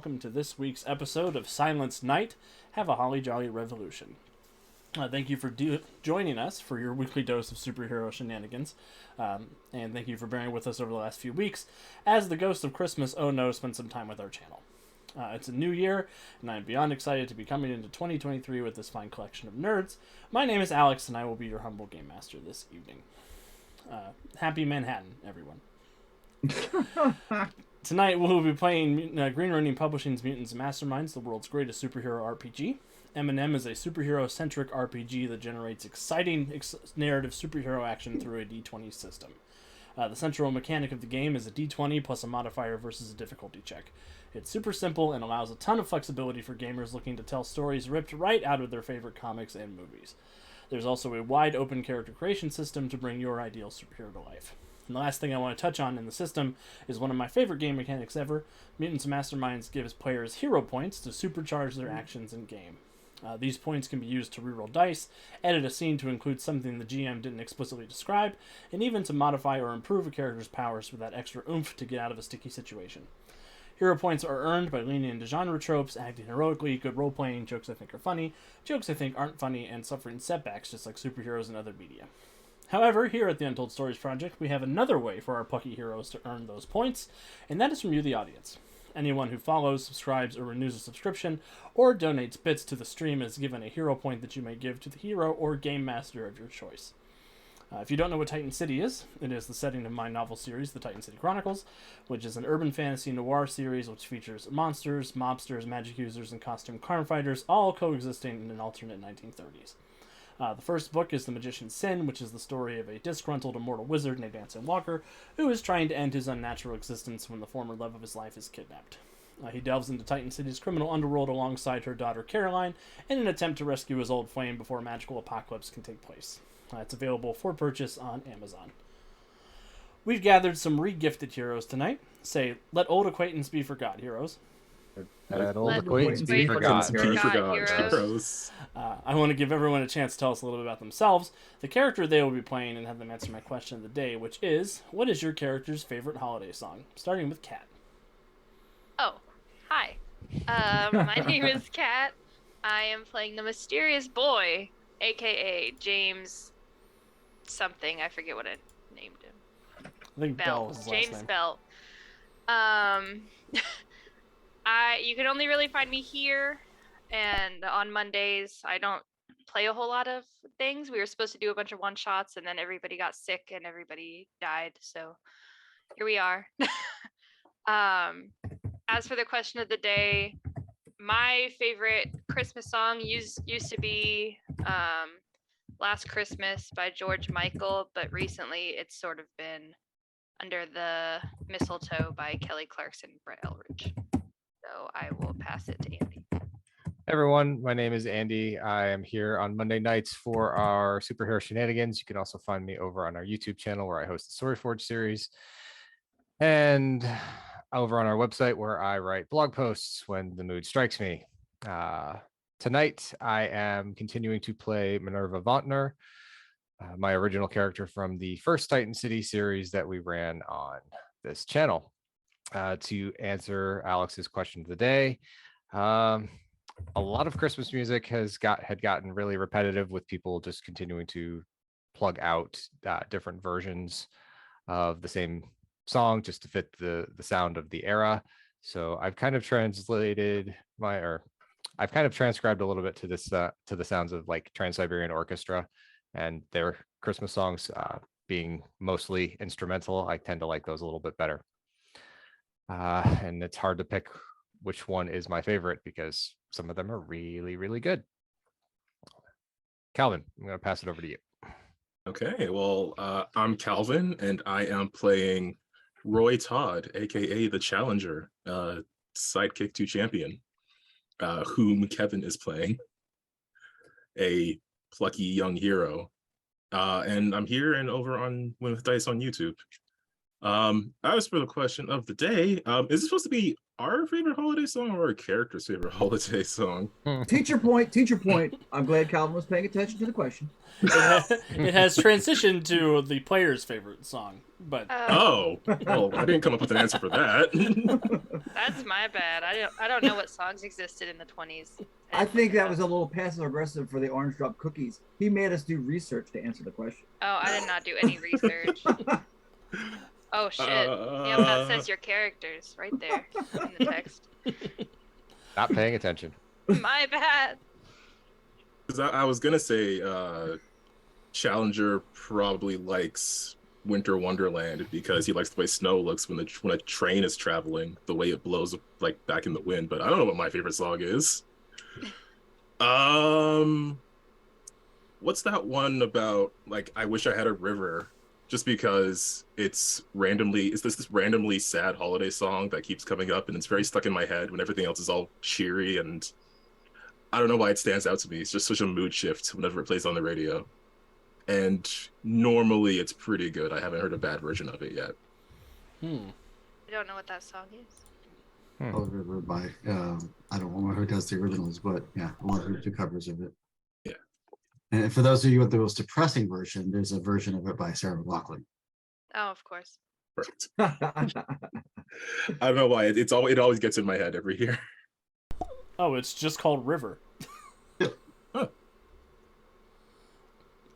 welcome to this week's episode of Silence Night. Have a holly jolly revolution. Thank you for joining us for your weekly dose of superhero shenanigans, and thank you for bearing with us over the last few weeks as the Ghost of Christmas Oh No spent some time with our channel. It's a new year, and I'm beyond excited to be coming into 2023 with this fine collection of nerds. My name is Alex, and I will be your humble game master this evening. Happy Manhattan, everyone. Tonight we'll be playing Green Ronin Publishing's Mutants and Masterminds, the world's greatest superhero RPG. M&M is a superhero-centric RPG that generates exciting narrative superhero action through a D20 system. The central mechanic of the game is a D20 plus a modifier versus a difficulty check. It's super simple and allows a ton of flexibility for gamers looking to tell stories ripped right out of their favorite comics and movies. There's also a wide open character creation system to bring your ideal superhero to life. And the last thing I want to touch on in the system is one of my favorite game mechanics ever. Mutants and Masterminds gives players hero points to supercharge their actions in game. These points can be used to reroll dice, edit a scene to include something the GM didn't explicitly describe, and even to modify or improve a character's powers with that extra oomph to get out of a sticky situation. Hero points are earned by leaning into genre tropes, acting heroically, good role-playing, jokes I think are funny, jokes I think aren't funny, and suffering setbacks just like superheroes and other media. However, here at the Untold Stories Project, we have another way for our plucky heroes to earn those points, and that is from you, the audience. Anyone who follows, subscribes, or renews a subscription, or donates bits to the stream is given a hero point that you may give to the hero or game master of your choice. If you don't know what Titan City is, it is the setting of my novel series, The Titan City Chronicles, which is an urban fantasy noir series which features monsters, mobsters, magic users, and costume crime fighters, all coexisting in an alternate 1930s. The first book is The Magician's Sin, which is the story of a disgruntled immortal wizard named Anson Walker, who is trying to end his unnatural existence when the former love of his life is kidnapped. He delves into Titan City's criminal underworld alongside her daughter Caroline in an attempt to rescue his old flame before a magical apocalypse can take place. It's available for purchase on Amazon. We've gathered some re-gifted heroes tonight. Say, let old acquaintance be forgot, heroes. Let old acquaintance be forgot. Heroes. I want to give everyone a chance to tell us a little bit about themselves, the character they will be playing, and have them answer my question of the day, which is, what is your character's favorite holiday song? Starting with Kat. Oh, hi. My name is Kat. I am playing the mysterious boy, aka James something. I forget what I named him. I think Bell was his last James name. Bell. You can only really find me here, and on Mondays I don't play a whole lot of things. We were supposed to do a bunch of one-shots, and then everybody got sick and everybody died, so here we are. As for the question of the day, my favorite Christmas song used to be Last Christmas by George Michael, but recently it's sort of been Under the Mistletoe by Kelly Clarkson and Brett Eldridge. So I will pass it to Andy. Hey everyone, my name is Andy. I am here on Monday nights for our superhero shenanigans. You can also find me over on our YouTube channel where I host the StoryForge series, and over on our website where I write blog posts when the mood strikes me. Tonight I am continuing to play Minerva Vauntner, my original character from the first Titan City series that we ran on this channel. To answer Alex's question of the day, a lot of Christmas music had gotten really repetitive, with people just continuing to plug out different versions of the same song just to fit the sound of the era. So I've kind of transcribed a little bit to this to the sounds of like Trans-Siberian Orchestra and their Christmas songs, being mostly instrumental. I tend to like those a little bit better. And it's hard to pick which one is my favorite because some of them are really, really good. Calvin, I'm going to pass it over to you. Okay, well, I'm Calvin, and I am playing Roy Todd, aka the Challenger, sidekick to Champion, whom Kevin is playing, a plucky young hero. And I'm here and over on Win with Dice on YouTube. As for the question of the day, is it supposed to be our favorite holiday song or our character's favorite holiday song? Teacher point. I'm glad Calvin was paying attention to the question. It has transitioned to the player's favorite song, but Oh, well, I didn't come up with an answer for that. That's my bad. I don't know what songs existed in the 20s. I think that was a little passive aggressive for the orange drop cookies. He made us do research to answer the question. Oh, I did not do any research. Oh shit. Yep, that says your characters right there in the text. Not paying attention. My bad. 'Cause I was gonna say Challenger probably likes Winter Wonderland because he likes the way snow looks when a train is traveling, the way it blows like back in the wind. But I don't know what my favorite song is. What's that one about? Like, I wish I had a river, just because it's this randomly sad holiday song that keeps coming up, and it's very stuck in my head when everything else is all cheery, and I don't know why it stands out to me. It's just such a mood shift whenever it plays on the radio. And normally it's pretty good. I haven't heard a bad version of it yet. I don't know what that song is. Oh, River by I don't know who does the originals, but yeah, a lot of the covers of it. Yeah. And for those of you with the most depressing version, there's a version of it by Sarah McLachlan. Oh, of course. Perfect. I don't know why it always gets in my head every year. oh, it's just called River.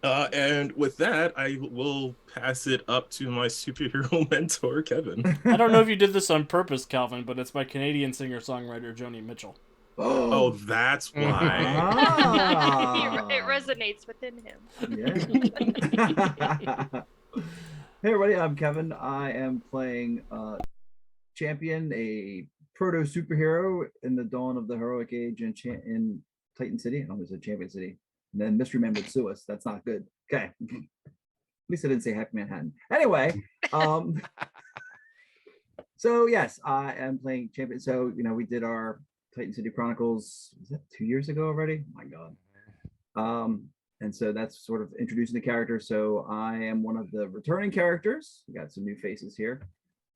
Huh. And with that, I will pass it up to my superhero mentor, Kevin. I don't know if you did this on purpose, Calvin, but it's by Canadian singer-songwriter Joni Mitchell. Oh, that's why. It resonates within him. Yeah. Hey everybody, I'm Kevin. I am playing Champion, a proto superhero in the dawn of the heroic age in Titan City. I was a Champion City. And then Mystery Man would sue us. That's not good. Okay. At least I didn't say Heck Manhattan. Anyway, so yes, I am playing Champion. So, we did our Titan City Chronicles, was that 2 years ago already? Oh my God. And so that's sort of introducing the character. So I am one of the returning characters. We got some new faces here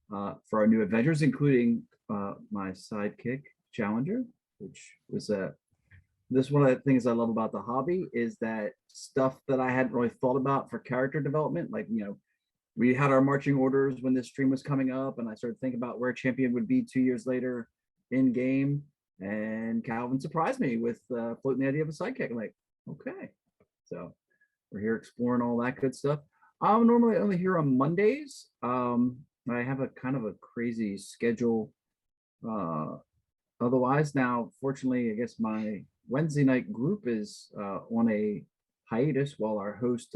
for our new adventures, including my sidekick, Challenger, which was this one of the things I love about the hobby is that stuff that I hadn't really thought about for character development. Like, we had our marching orders when this stream was coming up, and I started thinking about where Champion would be 2 years later in game. And Calvin surprised me with floating the idea of a sidekick. I'm like, okay. So we're here exploring all that good stuff. I'm normally only here on Mondays. I have a kind of a crazy schedule. Otherwise, now, fortunately, I guess my Wednesday night group is on a hiatus while our host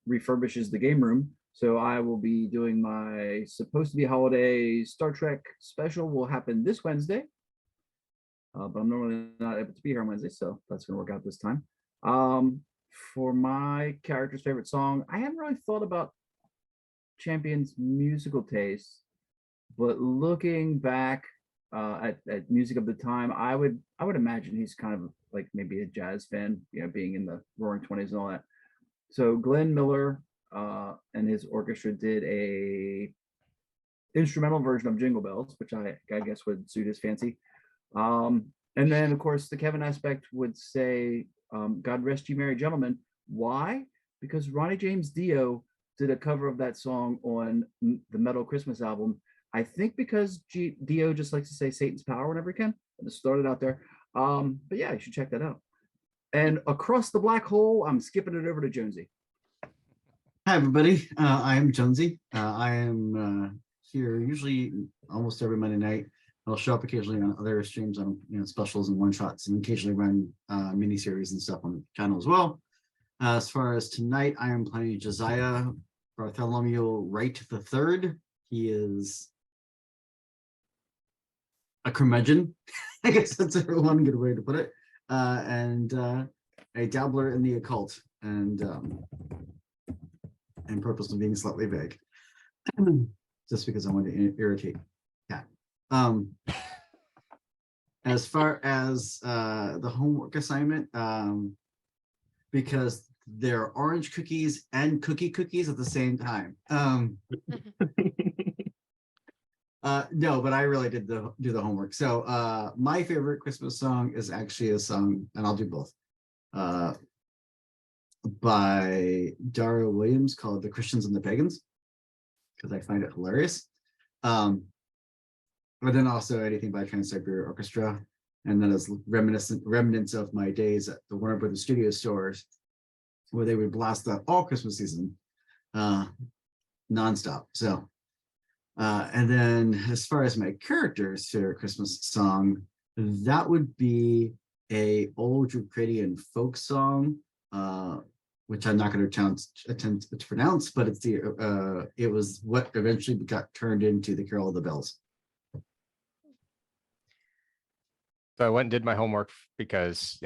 refurbishes the game room. So I will be doing my supposed to be holiday Star Trek special will happen this Wednesday. But I'm normally not able to be here on Wednesday, so that's going to work out this time. For my character's favorite song, I haven't really thought about Champion's musical taste, but looking back at music of the time, I would imagine he's kind of like maybe a jazz fan, being in the Roaring '20s and all that. So Glenn Miller and his orchestra did a instrumental version of Jingle Bells, which I guess would suit his fancy. And then of course the Kevin aspect would say, God Rest You Merry Gentlemen. Why? Because Ronnie James Dio did a cover of that song on the Metal Christmas album. I think because Dio just likes to say Satan's power whenever he can. I just started out there. But yeah, you should check that out. And Across the Black Hole, I'm skipping it over to Jonesy. Hi, everybody. I am Jonesy. I am here usually almost every Monday night. I'll show up occasionally on other streams on specials and one shots, and occasionally run mini series and stuff on the channel as well. As far as tonight, I am playing Josiah Bartholomew Wright III. He is a curmudgeon, I guess that's one good way to put it, and a dabbler in the occult, and purposely being slightly vague, just because I want to irritate Cat. As far as the homework assignment, because they're orange cookies and cookies at the same time. No, but I really did do the homework. So my favorite Christmas song is actually a song, and I'll do both. By Daryl Williams called "The Christians and the Pagans" because I find it hilarious. But then also anything by Trans-Siberian Orchestra, and then as remnants of my days at the Warner Brothers studio stores, where they would blast that all Christmas season, nonstop. So, and then as far as my character's favorite Christmas song, that would be a old Ukrainian folk song, which I'm not going to attempt to pronounce, but it's it was what eventually got turned into the Carol of the Bells. So I went and did my homework because,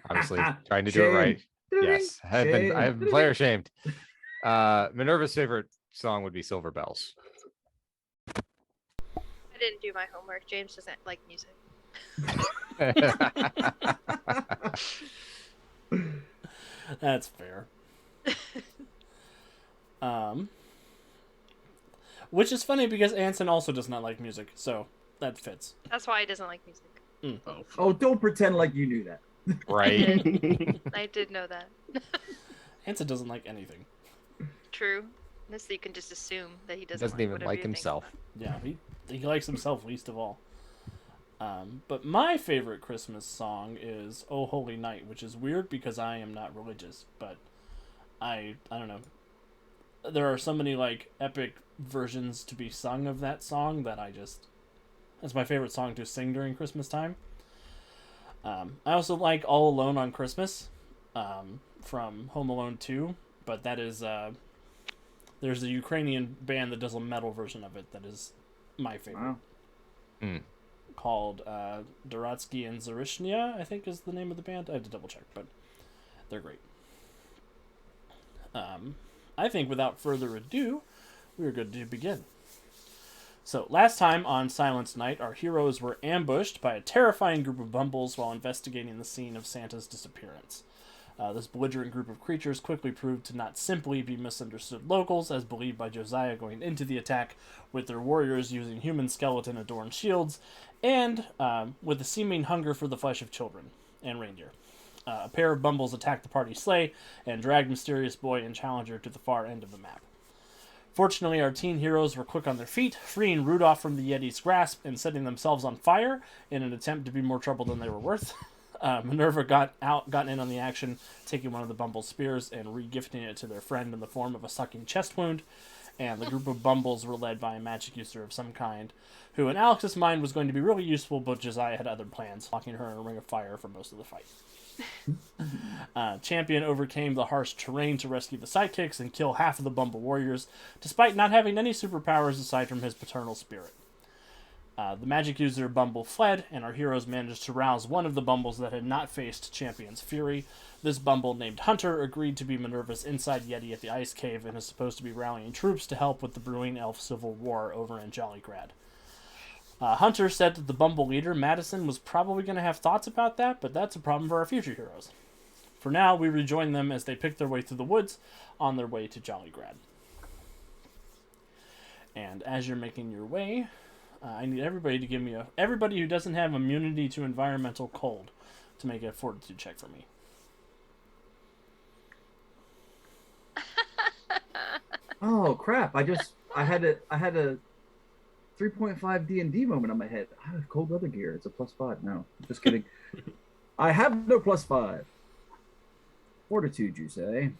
obviously trying to do it right. Yes, I've been player shamed. Minerva's favorite song would be Silver Bells. I didn't do my homework. James doesn't like music. That's fair. Which is funny because Anson also does not like music, so that fits. That's why he doesn't like music. Oh, don't pretend like you knew that. Right. I did know that. Anson doesn't like anything. True. So you can just assume that he doesn't, Doesn't even whatever like you think. himself. Yeah, he likes himself least of all. But my favorite Christmas song is "Oh Holy Night," which is weird because I am not religious, but I don't know. There are so many like epic versions to be sung of that song that it's my favorite song to sing during Christmas time. I also like "All Alone on Christmas" from Home Alone 2, but that is there's a Ukrainian band that does a metal version of it that is my favorite. Wow. Called Duratsky and Zarishnya, I think is the name of the band. I have to double check, but they're great. I think without further ado, we are good to begin. So, last time on Silence Night, our heroes were ambushed by a terrifying group of bumbles while investigating the scene of Santa's disappearance. This belligerent group of creatures quickly proved to not simply be misunderstood locals, as believed by Josiah going into the attack, with their warriors using human skeleton-adorned shields, and with a seeming hunger for the flesh of children and reindeer. A pair of bumbles attacked the party sleigh and dragged Mysterious Boy and Challenger to the far end of the map. Fortunately, our teen heroes were quick on their feet, freeing Rudolph from the Yeti's grasp and setting themselves on fire in an attempt to be more trouble than they were worth. Minerva got in on the action, taking one of the Bumble's spears and re-gifting it to their friend in the form of a sucking chest wound, and the group of Bumbles were led by a magic user of some kind, who in Alex's mind was going to be really useful, but Josiah had other plans, locking her in a ring of fire for most of the fight. Champion overcame the harsh terrain to rescue the sidekicks and kill half of the Bumble warriors, despite not having any superpowers aside from his paternal spirit. The magic user Bumble fled, and our heroes managed to rouse one of the Bumbles that had not faced Champion's fury. This Bumble, named Hunter, agreed to be Minerva's inside Yeti at the Ice Cave and is supposed to be rallying troops to help with the brewing elf civil war over in Jollygrad. Hunter said that the Bumble leader, Madison, was probably going to have thoughts about that, but that's a problem for our future heroes. For now, we rejoin them as they pick their way through the woods on their way to Jollygrad. And as you're making your way, I need everybody to give me everybody who doesn't have immunity to environmental cold to make a fortitude check for me. Oh crap! I had a 3.5 D&D moment on my head. I have cold weather gear. It's a +5. No, just kidding. I have no +5. Fortitude, you say?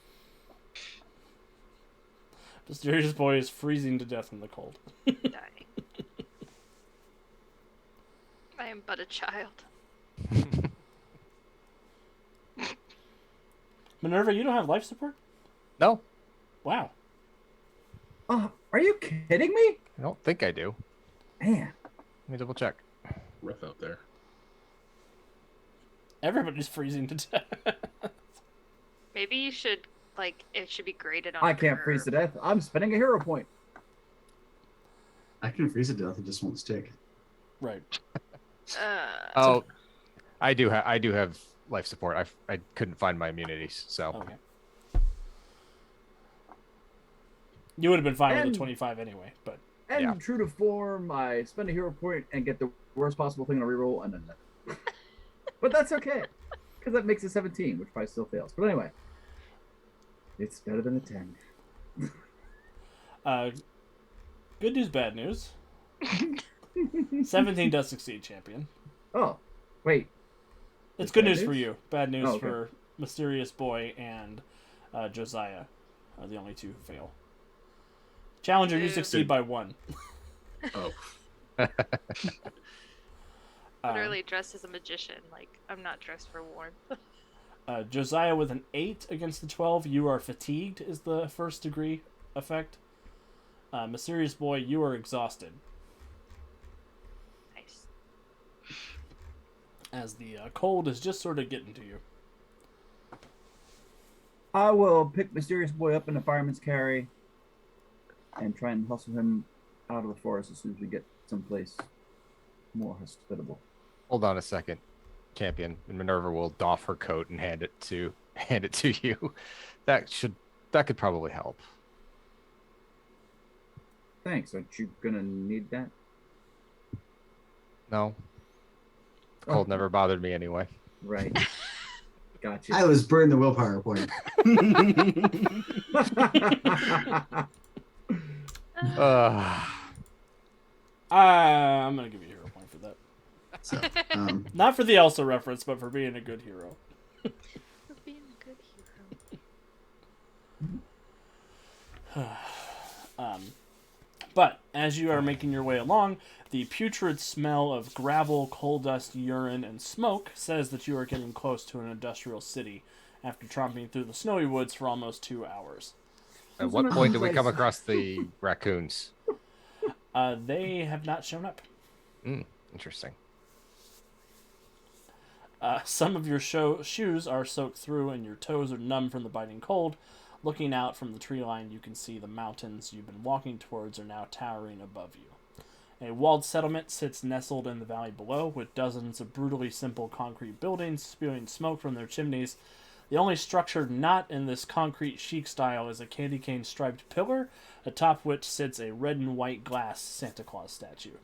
Mysterious Boy is freezing to death in the cold. Dying. I am but a child. Minerva, you don't have life support? No, Wow. Oh, are you kidding me? I don't think I do. Man, Let me double check. Rough out there. Everybody's freezing to death. Maybe you should, it should be graded on I a can't freeze to curve. death. I'm spending a hero point. I can freeze it to death. It just won't stick. Right. Oh, I do have life support. I couldn't find my immunities, so Okay. You would have been fine with And- a 25 anyway, but And Yeah. true to form, I spend a hero point and get the worst possible thing on a reroll, and then that. But that's okay, because that makes it 17, which probably still fails. But anyway, it's better than a 10. Good news, bad news. 17 does succeed, champion. Oh, wait. It's Is good bad news for news? you. Bad news Oh, okay. for Mysterious Boy and Josiah are the only two who fail. Challenger, you Ew. succeed by 1. Oh, Literally dressed as a magician. Like, I'm not dressed for warmth. Josiah with an 8 against the 12. You are fatigued is the first degree effect. Mysterious Boy, you are exhausted Nice. as the cold is just sort of getting to you. I will pick Mysterious Boy up in the fireman's carry and try and hustle him out of the forest as soon as we get someplace more hospitable. Hold on a second, champion. And Minerva will doff her coat and hand it to you. That could probably help. Thanks. Aren't you gonna need that? No, the cold never bothered me anyway. Right. Gotcha. I was burned the willpower point. I'm going to give you a hero point for that. So, Not for the Elsa reference, but for being a good hero. For being a good hero. But as you are making your way along, the putrid smell of gravel, coal dust, urine, and smoke says that you are getting close to an industrial city after tromping through the snowy woods for almost 2 hours. At what point do we come across the raccoons? They have not shown up. Interesting. Some of your shoes are soaked through and your toes are numb from the biting cold. Looking out from the tree line, you can see the mountains you've been walking towards are now towering above you. A walled settlement sits nestled in the valley below, with dozens of brutally simple concrete buildings spewing smoke from their chimneys. The only structure not in this concrete chic style is a candy cane striped pillar, atop which sits a red and white glass Santa Claus statue.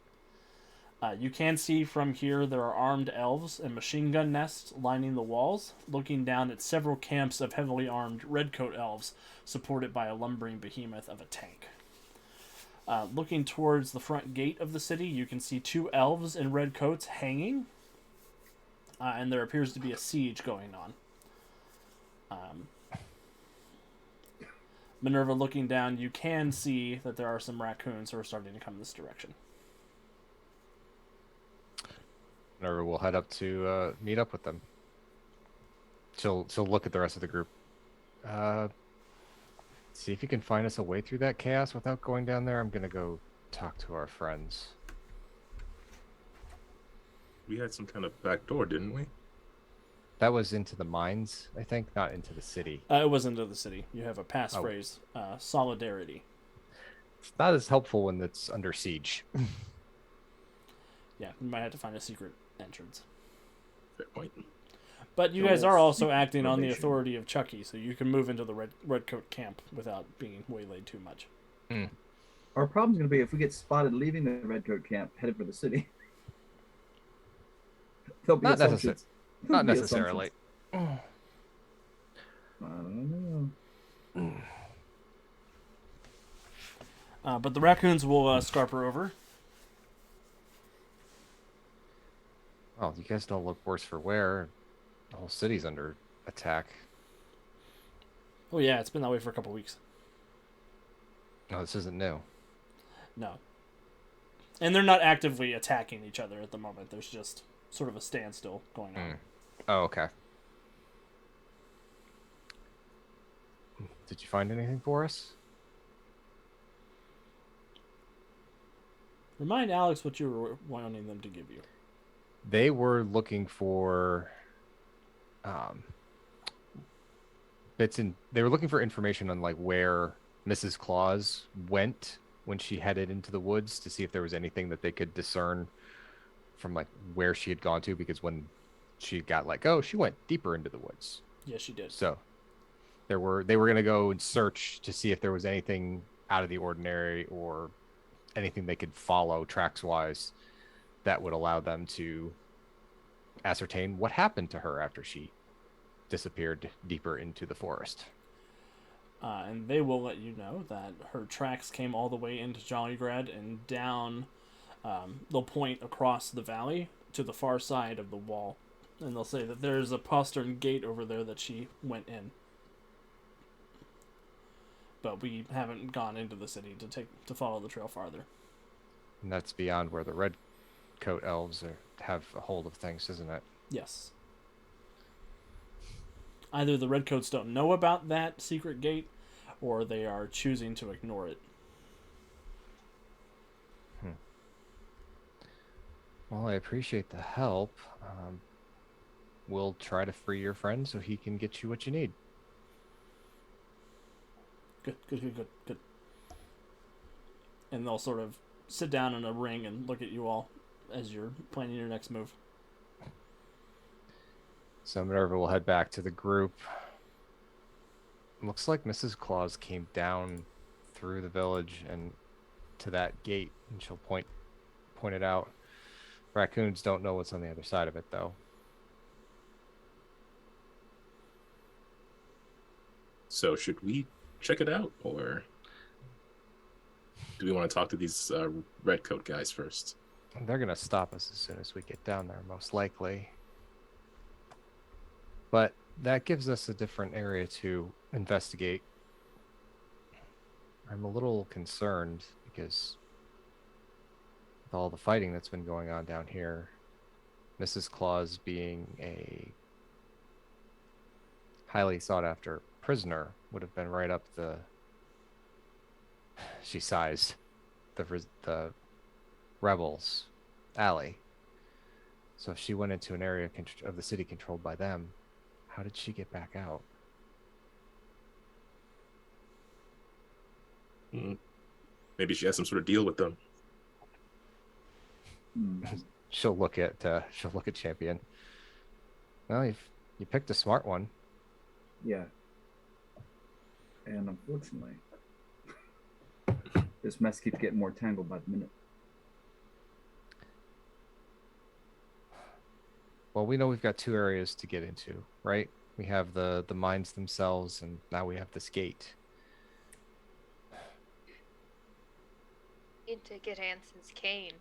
You can see from here there are armed elves and machine gun nests lining the walls, looking down at several camps of heavily armed redcoat elves, supported by a lumbering behemoth of a tank. Looking towards the front gate of the city, you can see 2 elves in red coats hanging, and there appears to be a siege going on. Minerva, looking down, you can see that there are some raccoons who are starting to come this direction. Minerva will head up to meet up with them. She'll look at the rest of the group. See if you can find us a way through that chaos without going down there. I'm gonna go talk to our friends. we had some kind of back door, didn't we? That was into the mines, I think, not into the city. It was into the city. You have a passphrase, Oh. solidarity. It's not as helpful when it's under siege. Yeah, you might have to find a secret entrance. Fair point. But you guys are also acting on the Probation. authority of Chucky, so you can move into the redcoat camp without being waylaid too much. Our problem's going to be if we get spotted leaving the redcoat camp, headed for the city. There'll be Not assumptions. Not There'll be necessarily. assumptions. I don't know. But the raccoons will scarper over. Well, you guys don't look worse for wear. The whole city's under attack. Oh yeah, it's been that way for a couple weeks. No, this isn't new. No. And they're not actively attacking each other at the moment. There's just sort of a standstill going on. Oh, okay. Did you find anything for us? Remind Alex what you were wanting them to give you. They were looking for they were looking for information on like where Mrs. Claus went when she headed into the woods to see if there was anything that they could discern from like where she had gone to, because when she got let go, she went deeper into the woods. Yes, she did. So they were going to go and search to see if there was anything out of the ordinary or anything they could follow tracks wise that would allow them to ascertain what happened to her after she disappeared deeper into the forest. And they will let you know that her tracks came all the way into Jollygrad and down. They'll point across the valley to the far side of the wall, and they'll say that there's a postern gate over there that she went in. But we haven't gone into the city to follow the trail farther. And that's beyond where the red coat elves have a hold of things, isn't it? Yes. Either the redcoats don't know about that secret gate, or they are choosing to ignore it. Well, I appreciate the help. We'll try to free your friend so he can get you what you need. Good. And they'll sort of sit down in a ring and look at you all as you're planning your next move. So Minerva will head back to the group. Looks like Mrs. Claus came down through the village and to that gate, and she'll point it out. Raccoons don't know what's on the other side of it, though. So should we check it out, or do we want to talk to these redcoat guys first? They're going to stop us as soon as we get down there, most likely. But that gives us a different area to investigate. I'm a little concerned because with all the fighting that's been going on down here, Mrs. Claus being a highly sought after prisoner would have been right up the, she sized the rebels alley. So if she went into an area of the city controlled by them, how did she get back out? Maybe she has some sort of deal with them. She'll look at Champion. Well, you picked a smart one. Yeah. And unfortunately, this mess keeps getting more tangled by the minute. Well, we know we've got two areas to get into, right? We have the mines themselves, and now we have this gate. Need to get Anson's cane.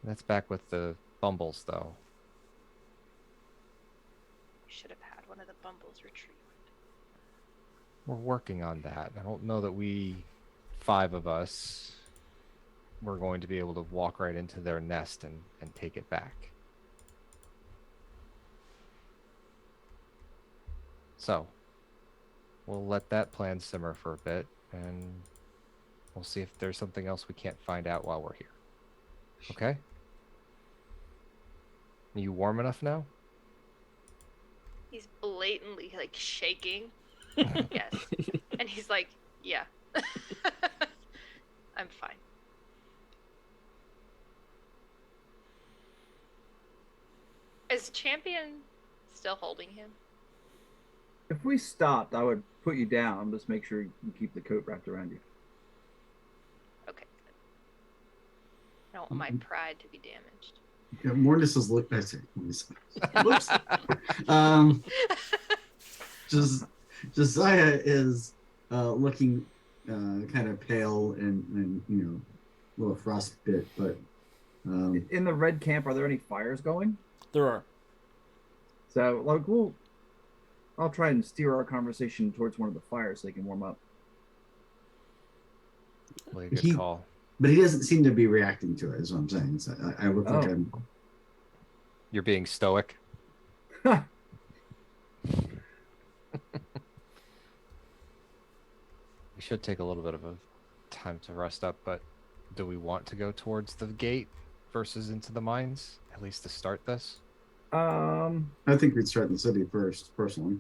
That's back with the Bumbles, though. We should have had one of the Bumbles retrieved. We're working on that. I don't know that we, 5 of us, we're going to be able to walk right into their nest and take it back. So, we'll let that plan simmer for a bit, and we'll see if there's something else we can't find out while we're here. Okay? Are you warm enough now? He's blatantly like shaking. Yes. And he's like, yeah. I'm fine. Is Champion still holding him? If we stopped, I would put you down. Just make sure you keep the coat wrapped around you. Okay. I don't want my pride to be damaged. Yeah, Mortis is look. That's it. Whoops. Josiah is looking kind of pale and a little frostbit, but in the red camp, are there any fires going? There are. So, like, I'll try and steer our conversation towards one of the fires so they can warm up. Really good call. But he doesn't seem to be reacting to it, is what I'm saying. So I look like I'm... You're being stoic. We should take a little bit of a time to rest up, but do we want to go towards the gate versus into the mines, at least to start this? I think we'd start in the city first, personally.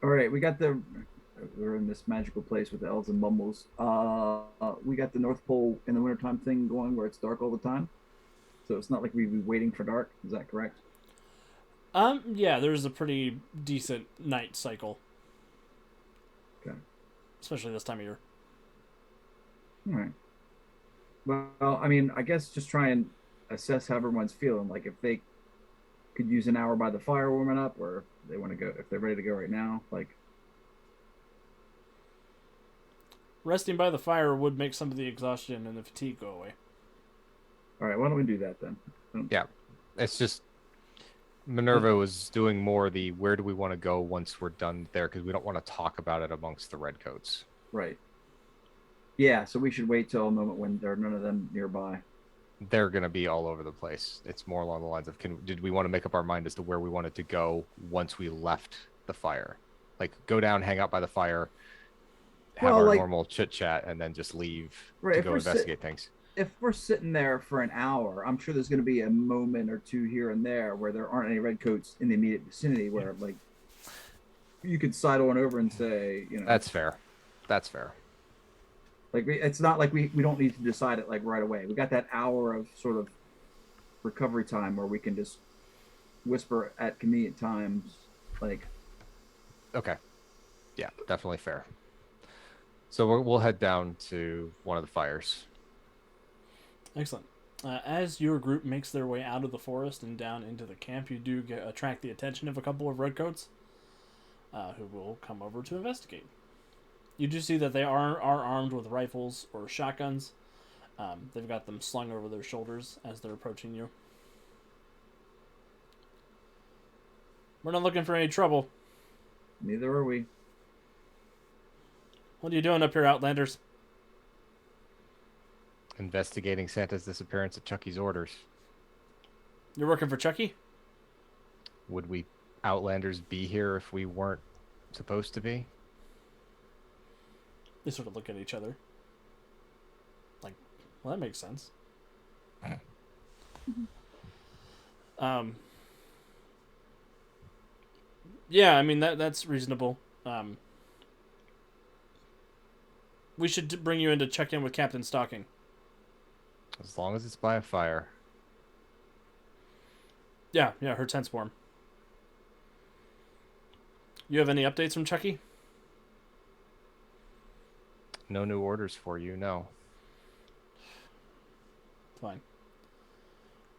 All right, we're in this magical place with the elves and bumbles. We got the North Pole in the wintertime thing going where it's dark all the time. So it's not like we'd be waiting for dark. Is that correct? Yeah, there's a pretty decent night cycle. Okay. Especially this time of year. All right. Well, I mean, I guess just try and assess how everyone's feeling. Like if they could use an hour by the fire warming up, or if they want to go, if they're ready to go right now. Like, Resting by the fire would make some of the exhaustion and the fatigue go away. all right, why don't we do that then? Yeah, it's just Minerva was doing more the where do we want to go once we're done there, because we don't want to talk about it amongst the redcoats. Right. Yeah, so we should wait till a moment when there are none of them nearby. They're going to be all over the place. It's more along the lines of, did we want to make up our mind as to where we wanted to go once we left the fire? Like go down, hang out by the fire, have Well, our like- normal chit chat, and then just leave Right, to if go we're investigate things. If we're sitting there for an hour, I'm sure there's going to be a moment or two here and there where there aren't any redcoats in the immediate vicinity where, like, you could sidle on over and say, you know, That's fair. That's fair. like it's not like we don't need to decide it like right away. We got that hour of sort of recovery time where we can just whisper at convenient times, like, Okay. Yeah, definitely fair. So we'll head down to one of the fires. Excellent. As your group makes their way out of the forest and down into the camp, you do attract the attention of a couple of redcoats who will come over to investigate. You do see that they are armed with rifles or shotguns. They've got them slung over their shoulders as they're approaching you. We're not looking for any trouble. neither are we. What are you doing up here, Outlanders? Investigating Santa's disappearance at Chucky's orders. You're working for Chucky? Would we Outlanders be here if we weren't supposed to be? They sort of look at each other. Like, well, that makes sense. Yeah, I mean that's reasonable. We should bring you in to check in with Captain Stocking. As long as it's by a fire. Yeah, her tent's warm. You have any updates from Chucky? No new orders for you, no. Fine.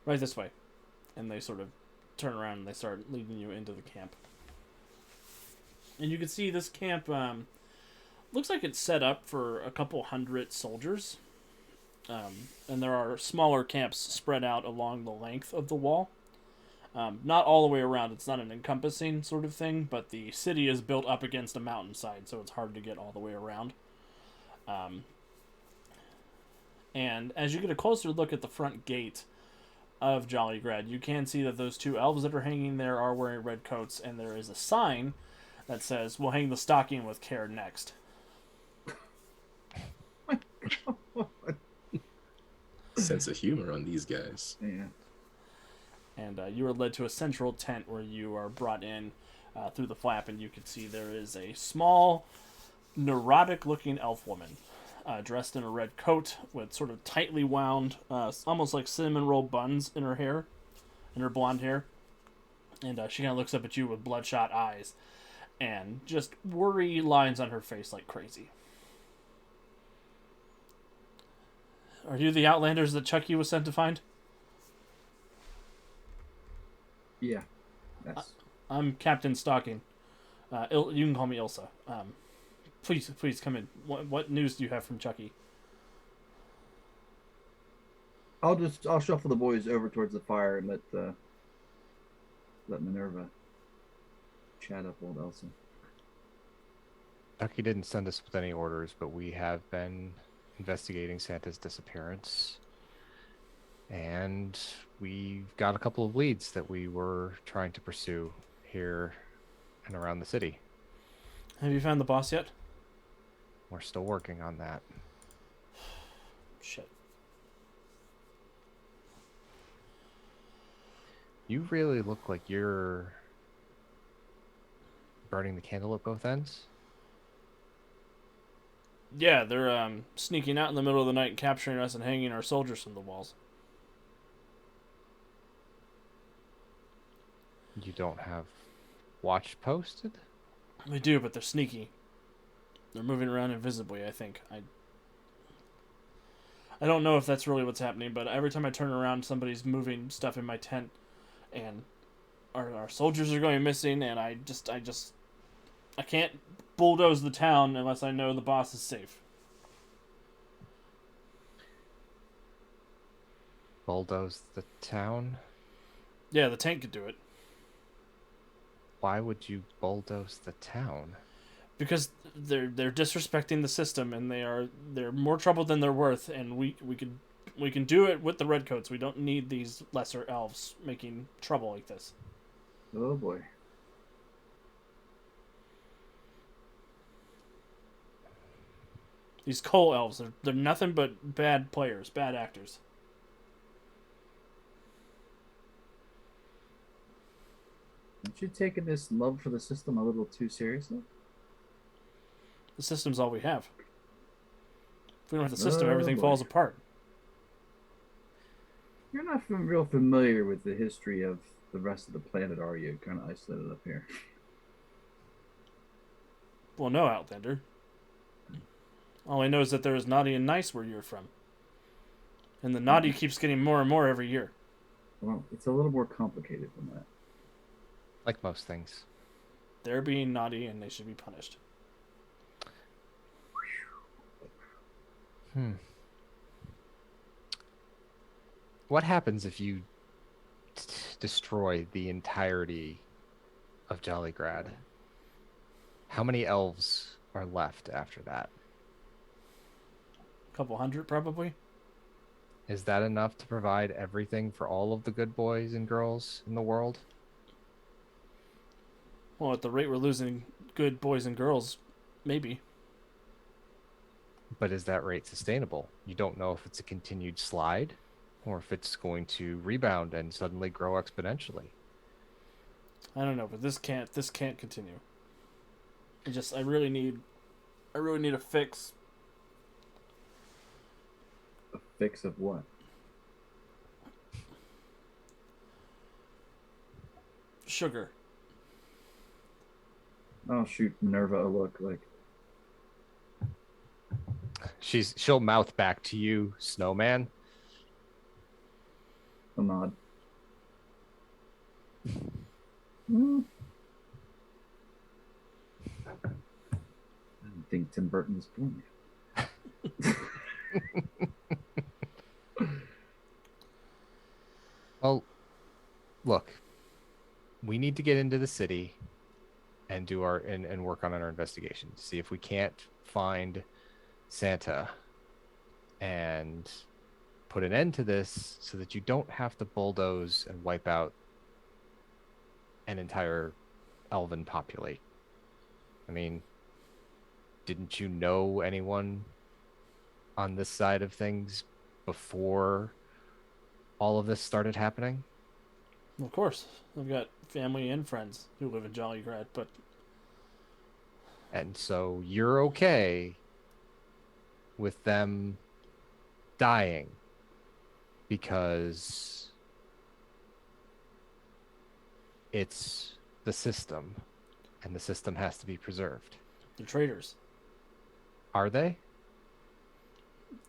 Right this way. And they sort of turn around and they start leading you into the camp. And you can see this camp looks like it's set up for a couple hundred soldiers. And there are smaller camps spread out along the length of the wall. Not all the way around. It's not an encompassing sort of thing, but the city is built up against a mountainside, so it's hard to get all the way around. And as you get a closer look at the front gate of Jollygrad, you can see that those two elves that are hanging there are wearing red coats, and there is a sign that says, "We'll hang the stocking with care next." Sense of humor on these guys. Yeah. And you are led to a central tent where you are brought in through the flap, and you can see there is a small, neurotic-looking elf woman dressed in a red coat with sort of tightly wound, almost like cinnamon roll buns in her hair, in her blonde hair. And she kind of looks up at you with bloodshot eyes and just worry lines on her face like crazy. Are you the Outlanders that Chucky was sent to find? Yeah. That's I'm Captain Stocking. You can call me Ilsa. Please come in. What news do you have from Chucky? I'll shuffle the boys over towards the fire and let Minerva chat up old Elsa. Chucky didn't send us with any orders, but we have been investigating Santa's disappearance. And we've got a couple of leads that we were trying to pursue here and around the city. Have you found the boss yet? We're still working on that. Shit. You really look like you're burning the candle at both ends. Yeah, they're sneaking out in the middle of the night and capturing us and hanging our soldiers from the walls. You don't have watch posted? We do, but they're sneaky. They're moving around invisibly, I think. I don't know if that's really what's happening, but every time I turn around, somebody's moving stuff in my tent, and our soldiers are going missing, and I can't bulldoze the town unless I know the boss is safe. Bulldoze the town? Yeah, the tank could do it. Why would you bulldoze the town? Because they're disrespecting the system, and they're more trouble than they're worth, and we can do it with the redcoats. We don't need these lesser elves making trouble like this. Oh boy. These coal elves, they're nothing but bad players, bad actors. Aren't you taking this love for the system a little too seriously? The system's all we have. If we don't have the system, Oh, everything boy. falls apart. You're not real familiar with the history of the rest of the planet, are you? Kind of isolated up here. Well, no, Outlander. All I know is that there is naughty and nice where you're from. And the naughty keeps getting more and more every year. Well, it's a little more complicated than that. Like most things. They're being naughty and they should be punished. What happens if you destroy the entirety of Jollygrad? How many elves are left after that? A couple hundred, probably. Is that enough to provide everything for all of the good boys and girls in the world? Well, at the rate we're losing good boys and girls, maybe. But is that rate sustainable? You don't know if it's a continued slide or if it's going to rebound and suddenly grow exponentially. I don't know, but this can't continue. I really need a fix. A fix of what? Sugar. I'll shoot Minerva a look like. She'll mouth back to you, Snowman. A nod. Hmm. I don't think Tim Burton was born yet. Well, look, we need to get into the city and do and work on our investigation. See if we can't find Santa and put an end to this so that you don't have to bulldoze and wipe out an entire elven populate. I mean, didn't you know anyone on this side of things before all of this started happening? Of course, I've got family and friends who live in Jollygrad, but And so you're okay with them dying because it's the system and the system has to be preserved. they're traitors. Are they?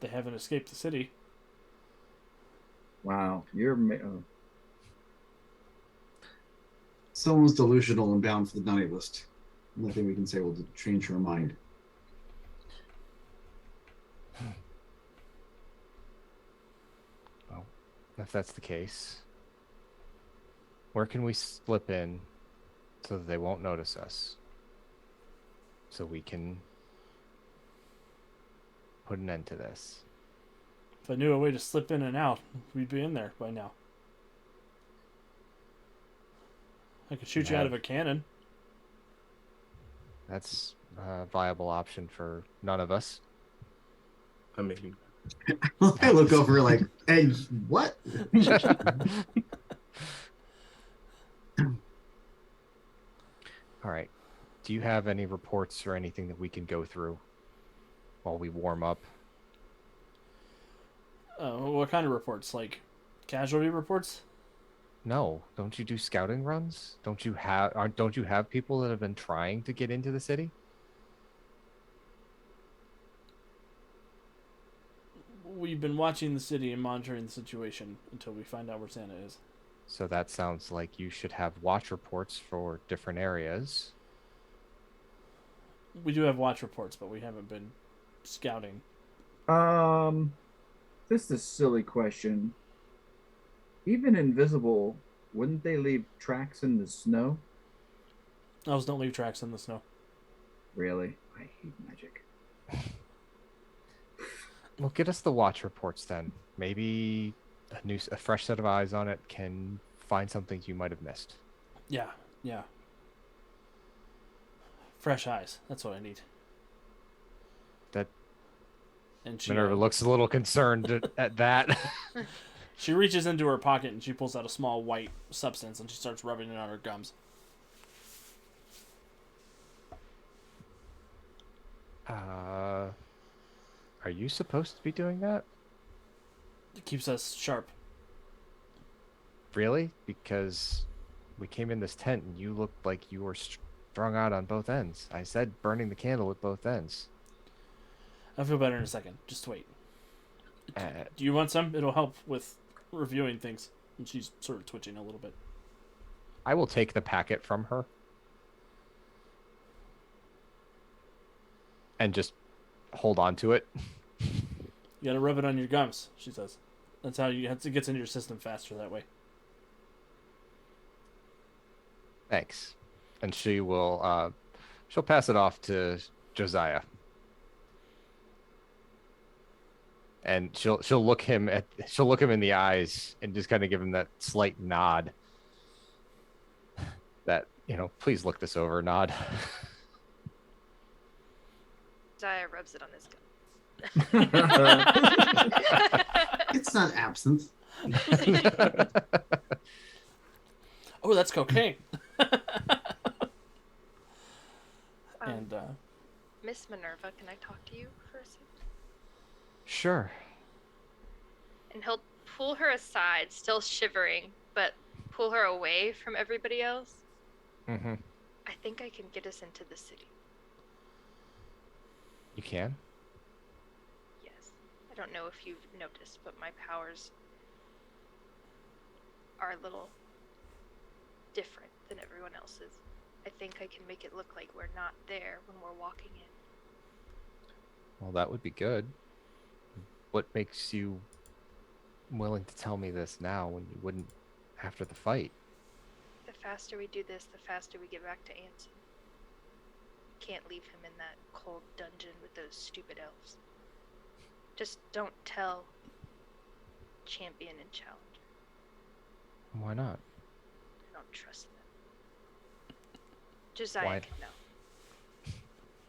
They haven't escaped the city. Wow, you're. Someone's delusional and bound for the naughty list. Nothing we can say will change her mind. Well, if that's the case, where can we slip in so that they won't notice us? So we can put an end to this. If I knew a way to slip in and out, we'd be in there by now. I could shoot you out of a cannon. That's a viable option for none of us. I mean, I look over like, hey, what? All right. Do you have any reports or anything that we can go through while we warm up? What kind of reports? Like casualty reports? No. Don't you do scouting runs? Don't you have people that have been trying to get into the city? we've been watching the city and monitoring the situation until we find out where Santa is. So that sounds like you should have watch reports for different areas. We do have watch reports, but we haven't been scouting. This is a silly question. Even invisible, wouldn't they leave tracks in the snow? Elves don't leave tracks in the snow. Really? I hate magic. Well, get us the watch reports then. Maybe a fresh set of eyes on it can find something you might have missed. Yeah. Fresh eyes. That's what I need. That And she Minerva looks a little concerned at that. She reaches into her pocket and she pulls out a small white substance and she starts rubbing it on her gums. Are you supposed to be doing that? It keeps us sharp. Really? Because we came in this tent and you looked like you were strung out on both ends. I said burning the candle at both ends. I'll feel better in a second. Just wait. Do you want some? It'll help with reviewing things. And she's sort of twitching a little bit. I will take the packet from her. And just hold on to it. You gotta rub it on your gums, she says. That's how it gets into your system faster that way. Thanks. And she will she'll pass it off to Josiah. And she'll look him in the eyes and just kind of give him that slight nod. That, please look this over, nod. Zaya rubs it on his gun. It's not absinthe. Oh, that's cocaine. And Miss Minerva, can I talk to you for a second? Sure. And he'll pull her aside, still shivering, but pull her away from everybody else. Mm-hmm. I think I can get us into the city. You can? Yes. I don't know if you've noticed, but my powers are a little different than everyone else's. I think I can make it look like we're not there when we're walking in. Well, that would be good. What makes you willing to tell me this now when you wouldn't after the fight? The faster we do this, the faster we get back to Anson. Can't leave him in that cold dungeon with those stupid elves. Just don't tell Champion and Challenger. Why not? I don't trust them. Josiah Why? can know.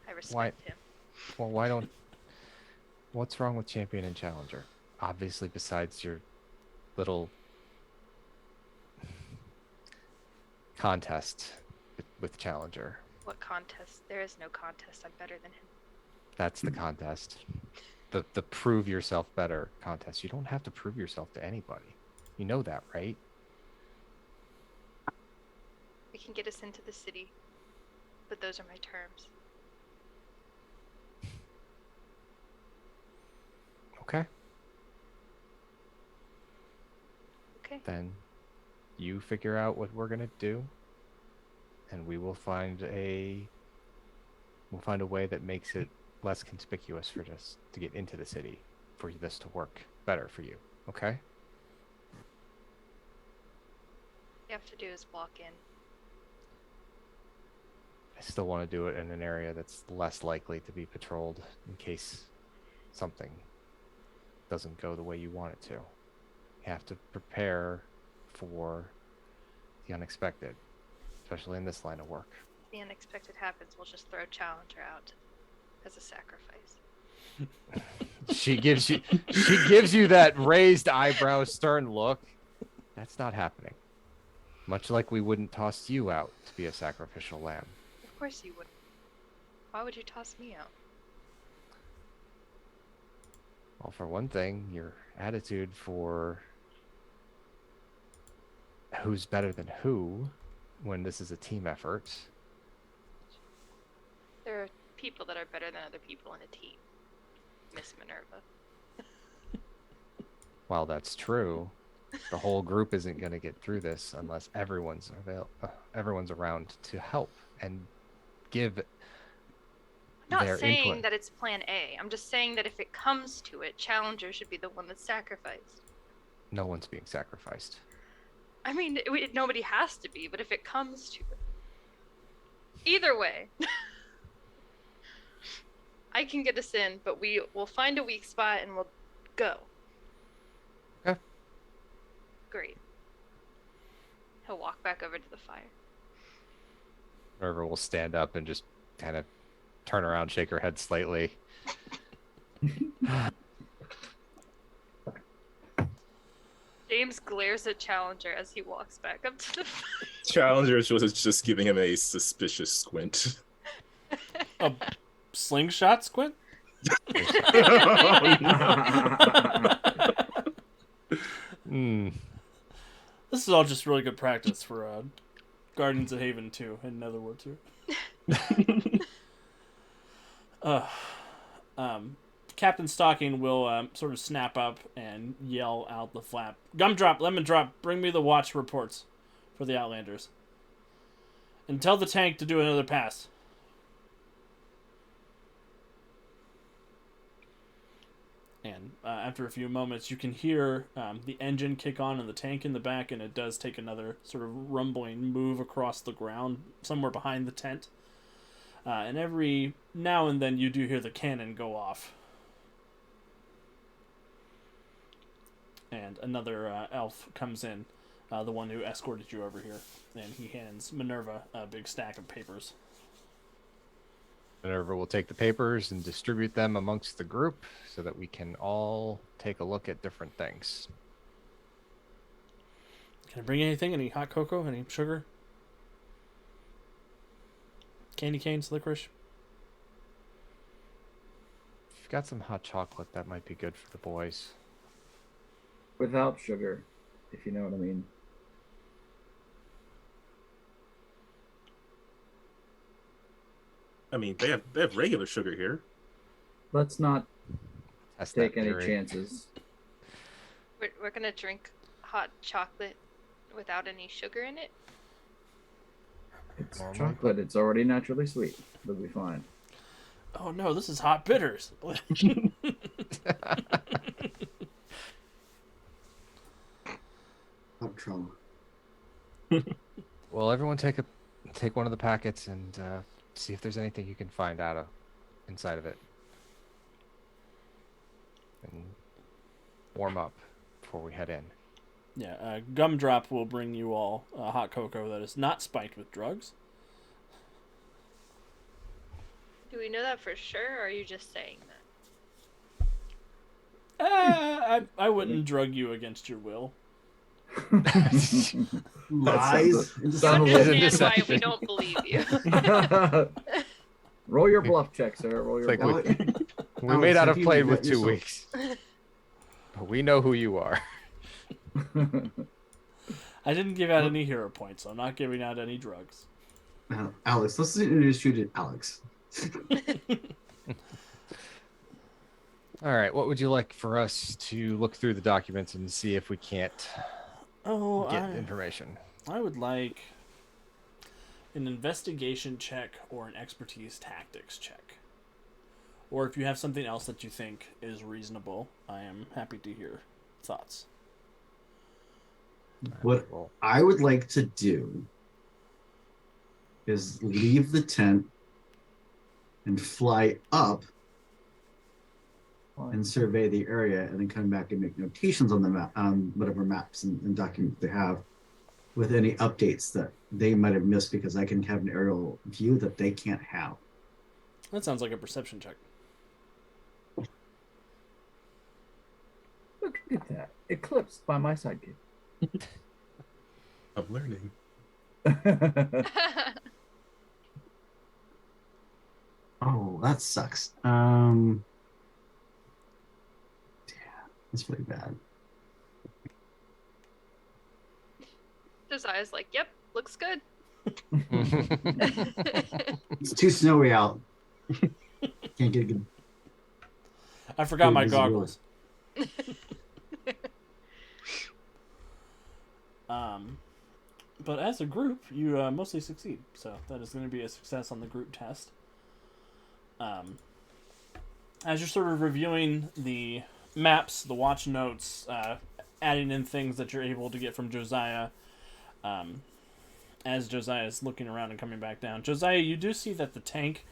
I respect him. Well, why don't... What's wrong with Champion and Challenger? Obviously, besides your little contest with Challenger. What contest? There is no contest. I'm better than him. That's the contest. The prove yourself better contest. You don't have to prove yourself to anybody. You know that, right? We can get us into the city, but those are my terms. Okay. Okay. Then you figure out what we're gonna do, and we will find a way that makes it less conspicuous for us to get into the city, for this to work better for you. Okay? All you have to do is walk in. I still want to do it in an area that's less likely to be patrolled in case something doesn't go the way you want it to. You have to prepare for the unexpected, especially in this line of work. If the unexpected happens, we'll just throw Challenger out as a sacrifice. She gives you that raised eyebrow, stern look. That's not happening. Much like we wouldn't toss you out to be a sacrificial lamb. Of course you wouldn't. Why would you toss me out? Well, for one thing, your attitude for who's better than who when this is a team effort. There are people that are better than other people in a team. Miss Minerva. While that's true, the whole group isn't going to get through this unless everyone's around to help and give I'm not their saying input. that it's plan A. I'm just saying that if it comes to it, Challenger should be the one that's sacrificed. No one's being sacrificed. I mean, nobody has to be, but if it comes to it. Either way. I can get us in, but we'll find a weak spot and we'll go. Okay. Great. He'll walk back over to the fire. Minerva will stand up and just kind of turn around, shake her head slightly. James glares at Challenger as he walks back up to the fire. Challenger was just giving him a suspicious squint. A slingshot squint? Oh, no. Hmm. This is all just really good practice for Guardians of Haven 2 and Netherworld 2. Captain Stocking will sort of snap up and yell out the flap. Gumdrop, lemon drop, bring me the watch reports for the Outlanders. And tell the tank to do another pass. And after a few moments, you can hear the engine kick on in the tank in the back, and it does take another sort of rumbling move across the ground somewhere behind the tent. And every now and then, you do hear the cannon go off. And another elf comes in, the one who escorted you over here, and he hands Minerva a big stack of papers. Minerva will take the papers and distribute them amongst the group so that we can all take a look at different things. Can I bring anything? Any hot cocoa? Any sugar? Candy canes, licorice? If you've got some hot chocolate, that might be good for the boys. Without sugar, if you know what I mean. I mean, they have regular sugar here. Let's not That's take that any theory. chances. We're gonna drink hot chocolate without any sugar in it. It's Normally. chocolate. It's already naturally sweet. It'll be fine. Oh no, this is hot bitters. Hot trauma. Well, everyone take one of the packets and see if there's anything you can find out inside of it. And warm up before we head in. Yeah, Gumdrop will bring you all hot cocoa that is not spiked with drugs. Do we know that for sure, or are you just saying that? I wouldn't drug you against your will. Lies. You Sounds like- understand why we deception. don't believe you. Roll your bluff check, sir. Roll your It's like bluff. We may not have Alex, if you played with bet 2 yourself- weeks, but we know who you are. I didn't give out any hero points, so I'm not giving out any drugs. Alex, let's introduce you to Alex. All right, what would you like for us to look through the documents and see if we can't Oh, get information? I would like an investigation check or an expertise tactics check. Or if you have something else that you think is reasonable, I am happy to hear thoughts. What Well, I would like to do is leave the tent and fly up and survey the area, and then come back and make notations on the map, on whatever maps and documents they have, with any updates that they might have missed, because I can have an aerial view that they can't have. That sounds like a perception check. Look at that. Eclipsed by my sidekick. I'm learning. Oh, that sucks. Damn, that's really bad. Josiah's like, yep, looks good. It's too snowy out. Can't get a good. I forgot Good my visibility. goggles. But as a group, you mostly succeed. So that is going to be a success on the group test. As you're sort of reviewing the maps, the watch notes, adding in things that you're able to get from Josiah, as Josiah is looking around and coming back down. Josiah, you do see that the tank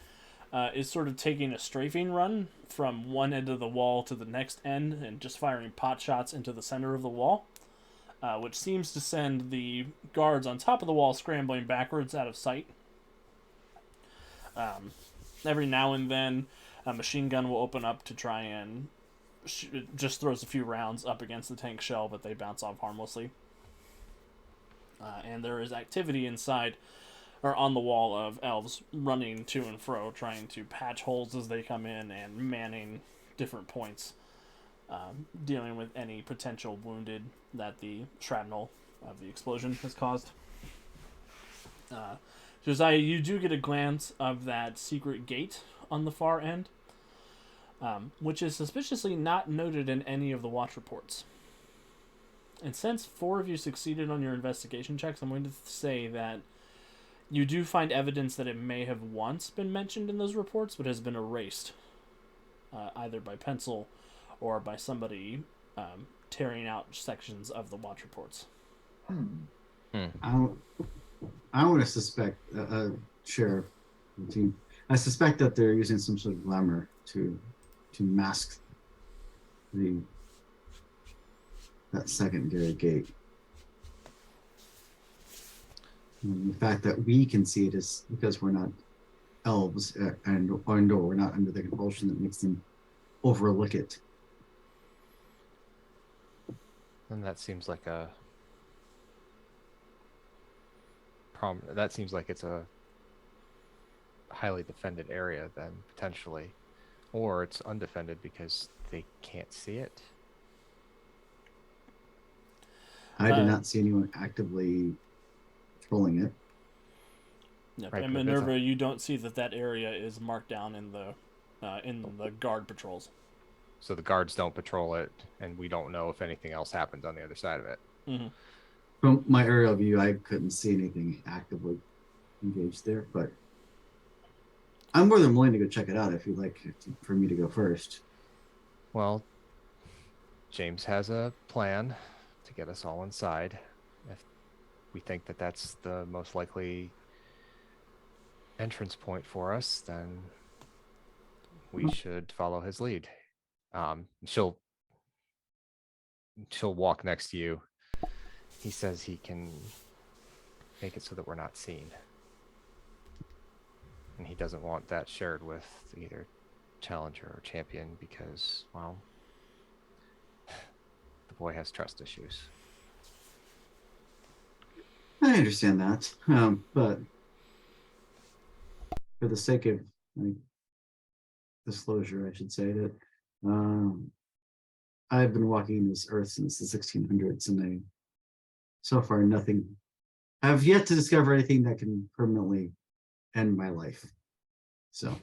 is sort of taking a strafing run from one end of the wall to the next end and just firing pot shots into the center of the wall, which seems to send the guards on top of the wall scrambling backwards out of sight. Every now and then, a machine gun will open up to try and it just throws a few rounds up against the tank shell, but they bounce off harmlessly. And there is activity inside, or on the wall, of elves running to and fro, trying to patch holes as they come in and manning different points, dealing with any potential wounded that the shrapnel of the explosion has caused. Josiah, you do get a glance of that secret gate on the far end, which is suspiciously not noted in any of the watch reports. And since 4 of you succeeded on your investigation checks, I'm going to say that you do find evidence that it may have once been mentioned in those reports, but has been erased, either by pencil or by somebody tearing out sections of the watch reports. I want to suspect, Sheriff, team. I suspect that they're using some sort of glamour to mask that secondary gate. And the fact that we can see it is because we're not elves, and we're not under the compulsion that makes them overlook it. And that seems like a problem. That seems like it's a highly defended area then, potentially. Or it's undefended because they can't see it. I did not see anyone actively patrolling it. Yep. Right, And Minerva, you don't see that area is marked down in the guard patrols. So the guards don't patrol it, and we don't know if anything else happens on the other side of it. Mm-hmm. From my aerial view, I couldn't see anything actively engaged there, but I'm more than willing to go check it out if you'd like for me to go first. Well, James has a plan to get us all inside. If we think that that's the most likely entrance point for us, then we should follow his lead. She'll walk next to you. He says he can make it so that we're not seen. And he doesn't want that shared with either Challenger or Champion because, well, the boy has trust issues. I understand that, but for the sake of disclosure, I should say that I've been walking this earth since the 1600s, and so far I've yet to discover anything that can permanently end my life. So,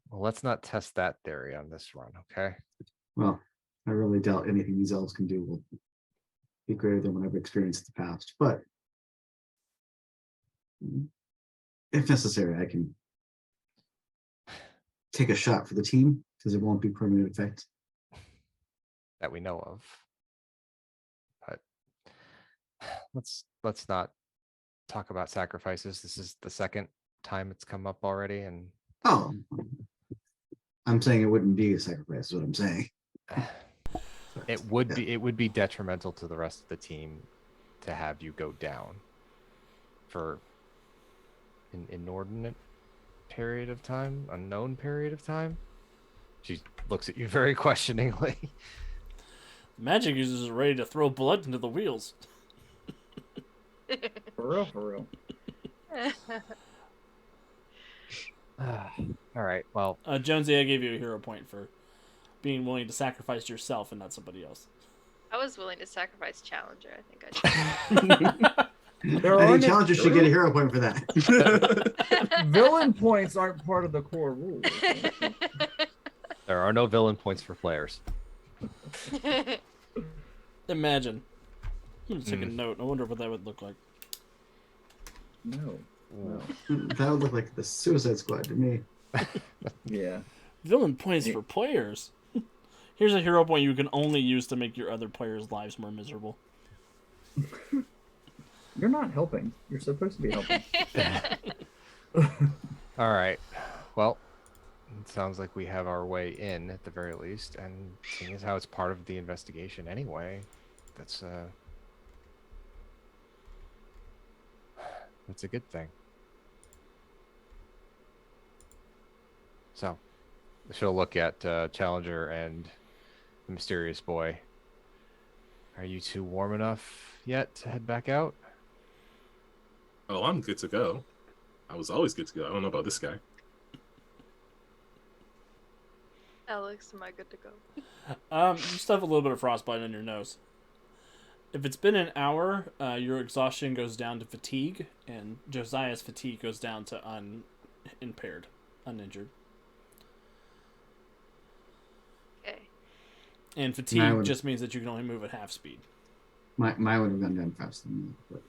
well, let's not test that theory on this run, okay? Well, I really doubt anything these elves can do will be greater than what I've experienced in the past, but if necessary, I can take a shot for the team because it won't be permanent effect that we know of. But let's not talk about sacrifices. This is the second time it's come up already, and I'm saying it wouldn't be a sacrifice is what I'm saying. It would be detrimental to the rest of the team to have you go down for an inordinate period of time, unknown period of time. She looks at you very questioningly. Magic users are ready to throw blood into the wheels. For real. All right, well, Jonesy, I gave you a hero point for being willing to sacrifice yourself and not somebody else. I was willing to sacrifice Challenger. I think I did. There I are think Challenger should get a hero point for that. villain points aren't part of the core rules. there are no villain points for players. Imagine. I'm gonna take a note. I wonder what that would look like. No. No. That would look like the Suicide Squad to me. Yeah. Villain points Yeah. for players. Here's a hero point you can only use to make your other players' lives more miserable. You're not helping. You're supposed to be helping. All right. Well, it sounds like we have our way in at the very least, and seeing as how it's part of the investigation anyway, that's a good thing. So, she'll look at Challenger and the mysterious boy. Are you two warm enough yet to head back out? Oh, I'm good to go. I was always good to go. I don't know about this guy. Alex, am I good to go? You still have a little bit of frostbite on your nose. If it's been an hour, your exhaustion goes down to fatigue, and Josiah's fatigue goes down to unimpaired, uninjured. Okay. And fatigue just means that you can only move at half speed. Mine would have gone down faster than me. But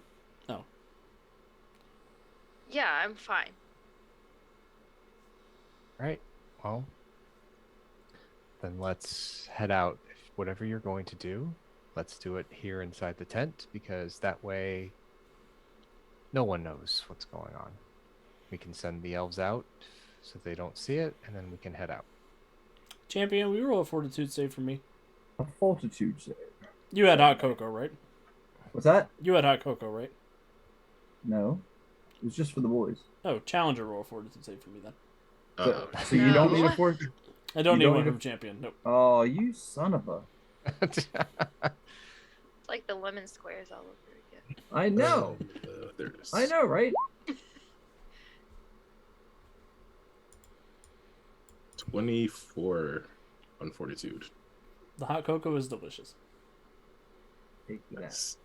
Yeah, I'm fine. Right. Well, then let's head out. Whatever you're going to do, let's do it here inside the tent, because that way no one knows what's going on. We can send the elves out so they don't see it, and then we can head out. Champion, will you roll a fortitude save for me? A fortitude save. You had hot cocoa, right? What's that? You had hot cocoa, right? No. It was just for the boys. Oh, Challenger, roll a fortitude save for me then. So you don't need a No. fortitude. I don't You need don't one need a- from Champion. Nope. Oh, you son of a! It's like the lemon squares all over again. I know. There it is. I know, right? 24 on fortitude. The hot cocoa is delicious. Take that. Nice.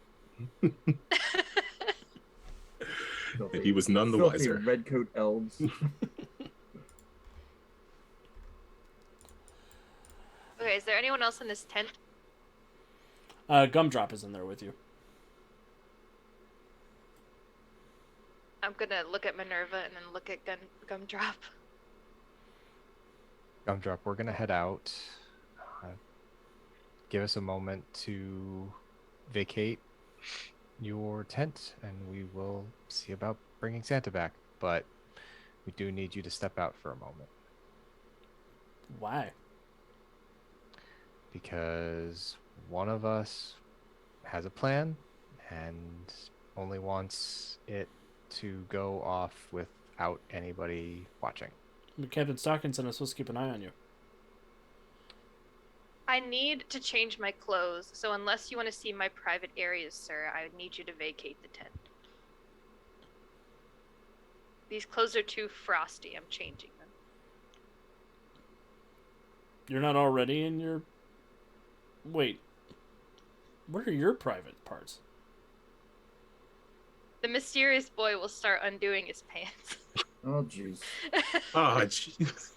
Filthy- He was none the filthy wiser. redcoat elves. Okay, is there anyone else in this tent? Gumdrop is in there with you. I'm gonna look at Minerva and then look at Gumdrop. Gumdrop, we're going to head out. Give us a moment to vacate your tent, and we will see about bringing Santa back. But we do need you to step out for a moment, Why? because one of us has a plan and only wants it to go off without anybody watching. But Captain Stockings and I'm supposed to keep an eye on you. I need to change my clothes, so unless you want to see my private areas, sir, I would need you to vacate the tent. These clothes are too frosty. I'm changing them. You're not already in your... Wait. What are your private parts? The mysterious boy will start undoing his pants. Oh, jeez. Oh, jeez.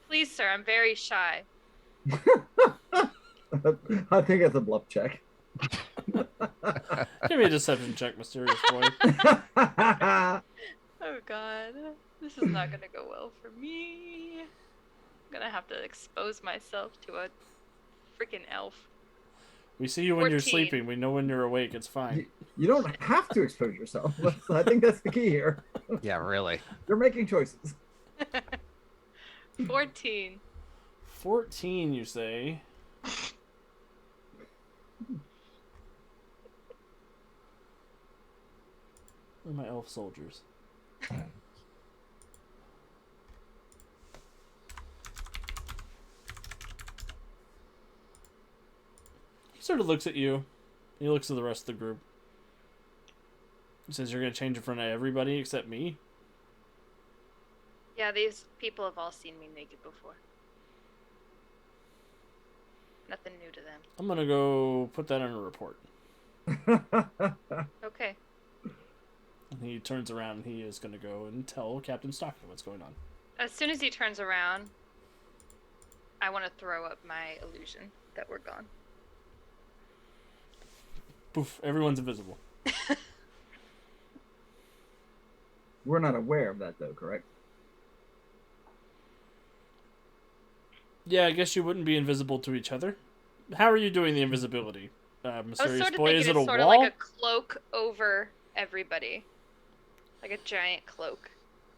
Please, sir, I'm very shy. I think it's a bluff check. Give me a deception check, mysterious boy. Oh god, this is not gonna go well for me. I'm gonna have to expose myself to a freaking elf. We see you when you're 14. sleeping. We know when you're awake. It's fine. You don't have to expose yourself. I think that's the key here. Yeah, really. You're making choices. 14. 14, you say? Where are my elf soldiers? He sort of looks at you. He looks at the rest of the group. He says, "You're going to change in front of everybody except me?" Yeah, these people have all seen me naked before. Nothing new to them. I'm going to go put that in a report. Okay. And he turns around and he is going to go and tell Captain Stocking what's going on. As soon as he turns around, I want to throw up my illusion that we're gone. Poof, everyone's invisible. We're not aware of that, though, correct? Yeah, I guess you wouldn't be invisible to each other. How are you doing the invisibility? I was Mysterious sort of boy, thinking is it it's a sort of wall? like a cloak over everybody. Like a giant cloak.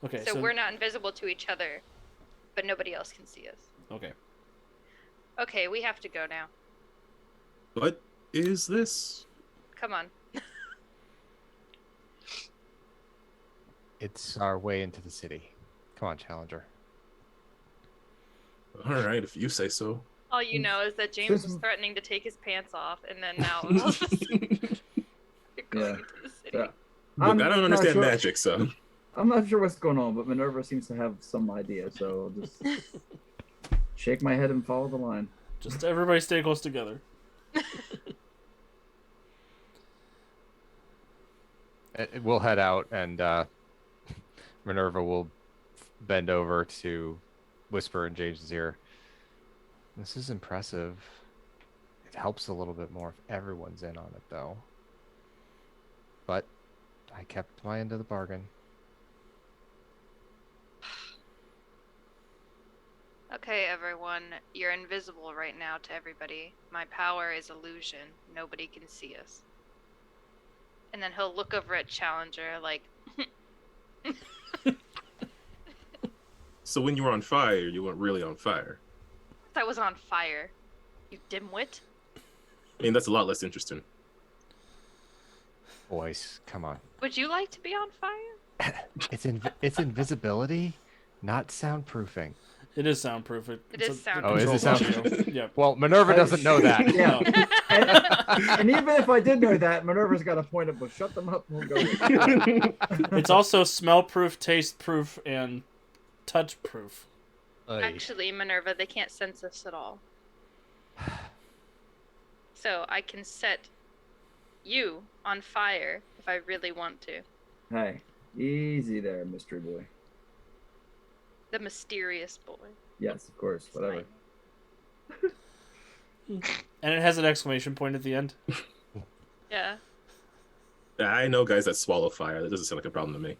Okay, So we're not invisible to each other, but nobody else can see us. Okay. Okay, we have to go now. What is this? Come on. It's our way into the city. Come on, Challenger. All right, if you say so. All you know is that James was threatening to take his pants off, and then now all of a sudden you're going into the city. Yeah. Look, I don't not understand sure- magic, so. I'm not sure what's going on, but Minerva seems to have some idea, so I'll just shake my head and follow the line. Just everybody stay close together. We'll head out, and Minerva will bend over to whisper in James's ear. This is impressive. It helps a little bit more if everyone's in on it, though. But I kept my end of the bargain. Okay, everyone, you're invisible right now to everybody. My power is illusion. Nobody can see us. And then he'll look over at Challenger like, So when you were on fire, you weren't really on fire. I was on fire. You dimwit. I mean, that's a lot less interesting. Boys, come on. Would you like to be on fire? It's invisibility, not soundproofing. It is soundproof. It It's is a soundproof. Oh, is it control soundproof? issue. Yep. Well, Minerva doesn't know that. Yeah. No. And even if I did know that, Minerva's got a point of, well, shut them up and we'll go. It's also smell proof, taste proof, and touch proof. Actually, Minerva, they can't sense us at all. So I can set you on fire if I really want to. Hey, easy there, mystery boy. The mysterious boy. Yes, of course, whatever. And it has an exclamation point at the end. Yeah. I know guys that swallow fire. That doesn't sound like a problem to me.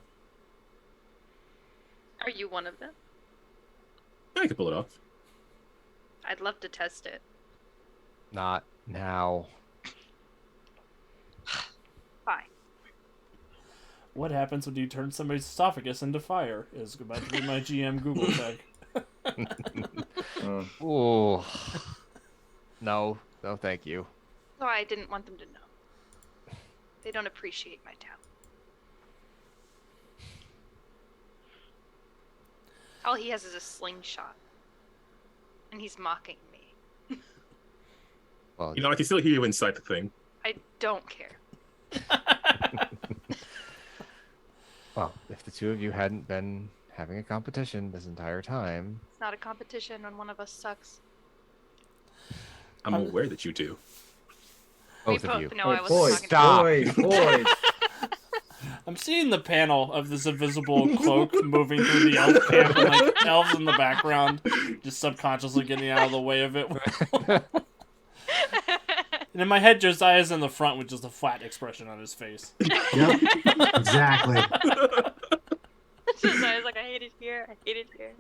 Are you one of them? I could pull it off. I'd love to test it. Not now. Fine. What happens when you turn somebody's esophagus into fire? Is about to be my GM Google tag. Ooh. No, thank you. So I didn't want them to know. They don't appreciate my talent. All he has is a slingshot. And he's mocking me. Well, You know, I can still hear you inside the thing. I don't care. well, if the two of you hadn't been having a competition this entire time, It's not a competition when one of us sucks. I'm aware that you do. both We of you. No, I wasn't boys, talking Stop. boys. I'm seeing the panel of this invisible cloak moving through the elf camp, and like elves in the background, just subconsciously getting out of the way of it. And in my head, Josiah's in the front with just a flat expression on his face. Yep, exactly. Josiah's like, I hate it here. I hate it here.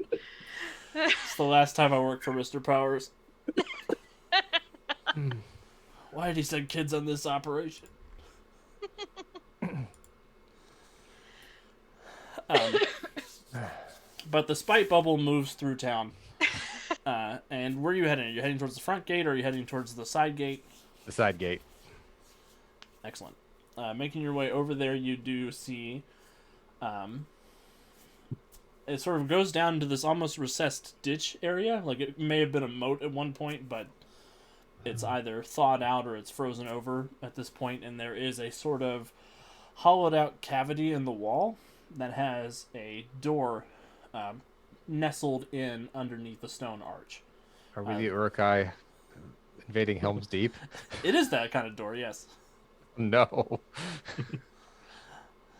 It's the last time I worked for Mr. Powers. Why did he send kids on this operation? But the spite bubble moves through town. And where are you heading? Are you heading towards the front gate or are you heading towards the side gate? The side gate. Excellent. Making your way over there, you do see... it sort of goes down to this almost recessed ditch area. Like, it may have been a moat at one point, but it's either thawed out or it's frozen over at this point, and there is a sort of hollowed out cavity in the wall that has a door nestled in underneath the stone arch. Are we the Uruk-hai invading Helm's Deep? It is that kind of door, yes. No.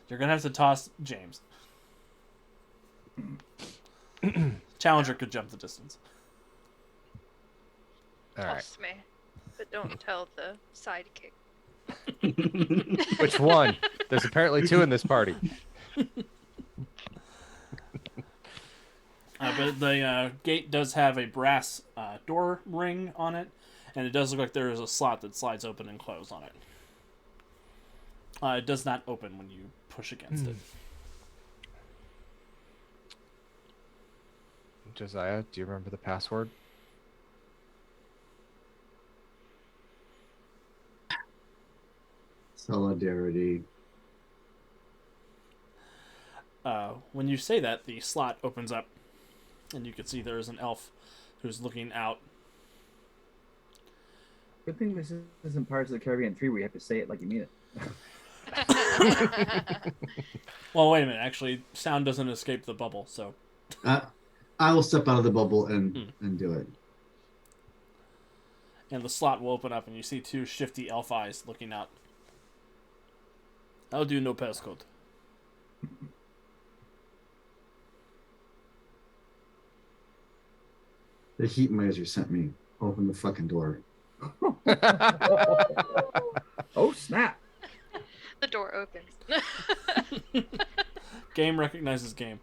You're going to have to toss James. Challenger could jump the distance. All right. Trust me. But don't tell the sidekick. Which one? There's apparently two in this party. But the gate does have a brass door ring on it, and it does look like there is a slot that slides open and close on it. It does not open when you push against it. Josiah, do you remember the password? Solidarity. When you say that, the slot opens up, and you can see there is an elf who's looking out. Good thing this isn't Pirates of the Caribbean 3 where you have to say it like you mean it. Well, wait a minute. Actually, sound doesn't escape the bubble, so... I will step out of the bubble and do it. And the slot will open up, and you see two shifty elf eyes looking out. I'll do no passcode. The heat miser sent me. Open the fucking door. Oh, snap. The door opens. Game recognizes game.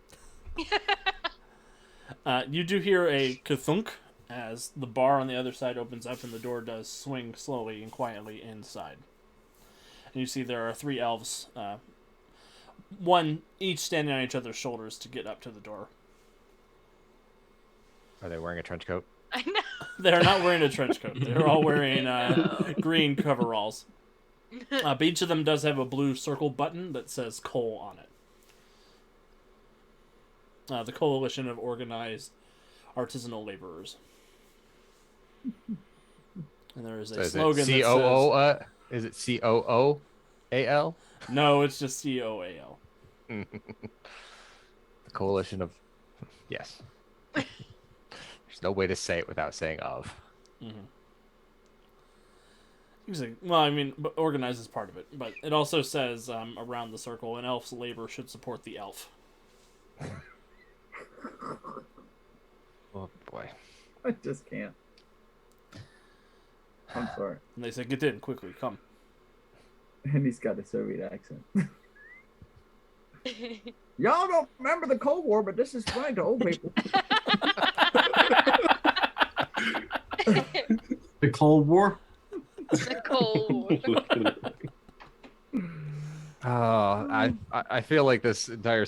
You do hear a kathunk as the bar on the other side opens up and the door does swing slowly and quietly inside. And you see there are three elves, one each standing on each other's shoulders to get up to the door. Are they wearing a trench coat? I know. They're not wearing a trench coat. They're all wearing green coveralls. But each of them does have a blue circle button that says Coal on it. The Coalition of Organized Artisanal Laborers. And there is a slogan that says... Is it COOAL? No, it's just COAL. The coalition of... Yes. There's no way to say it without saying of. Well, I mean, organized is part of it. But it also says, around the circle, an elf's labor should support the elf. Oh, boy. I just can't. I'm sorry. And they say, get in, quickly, come. And he's got a Soviet accent. Y'all don't remember the Cold War, but this is fine to old people. The Cold War? The Cold War. Oh, I feel like this entire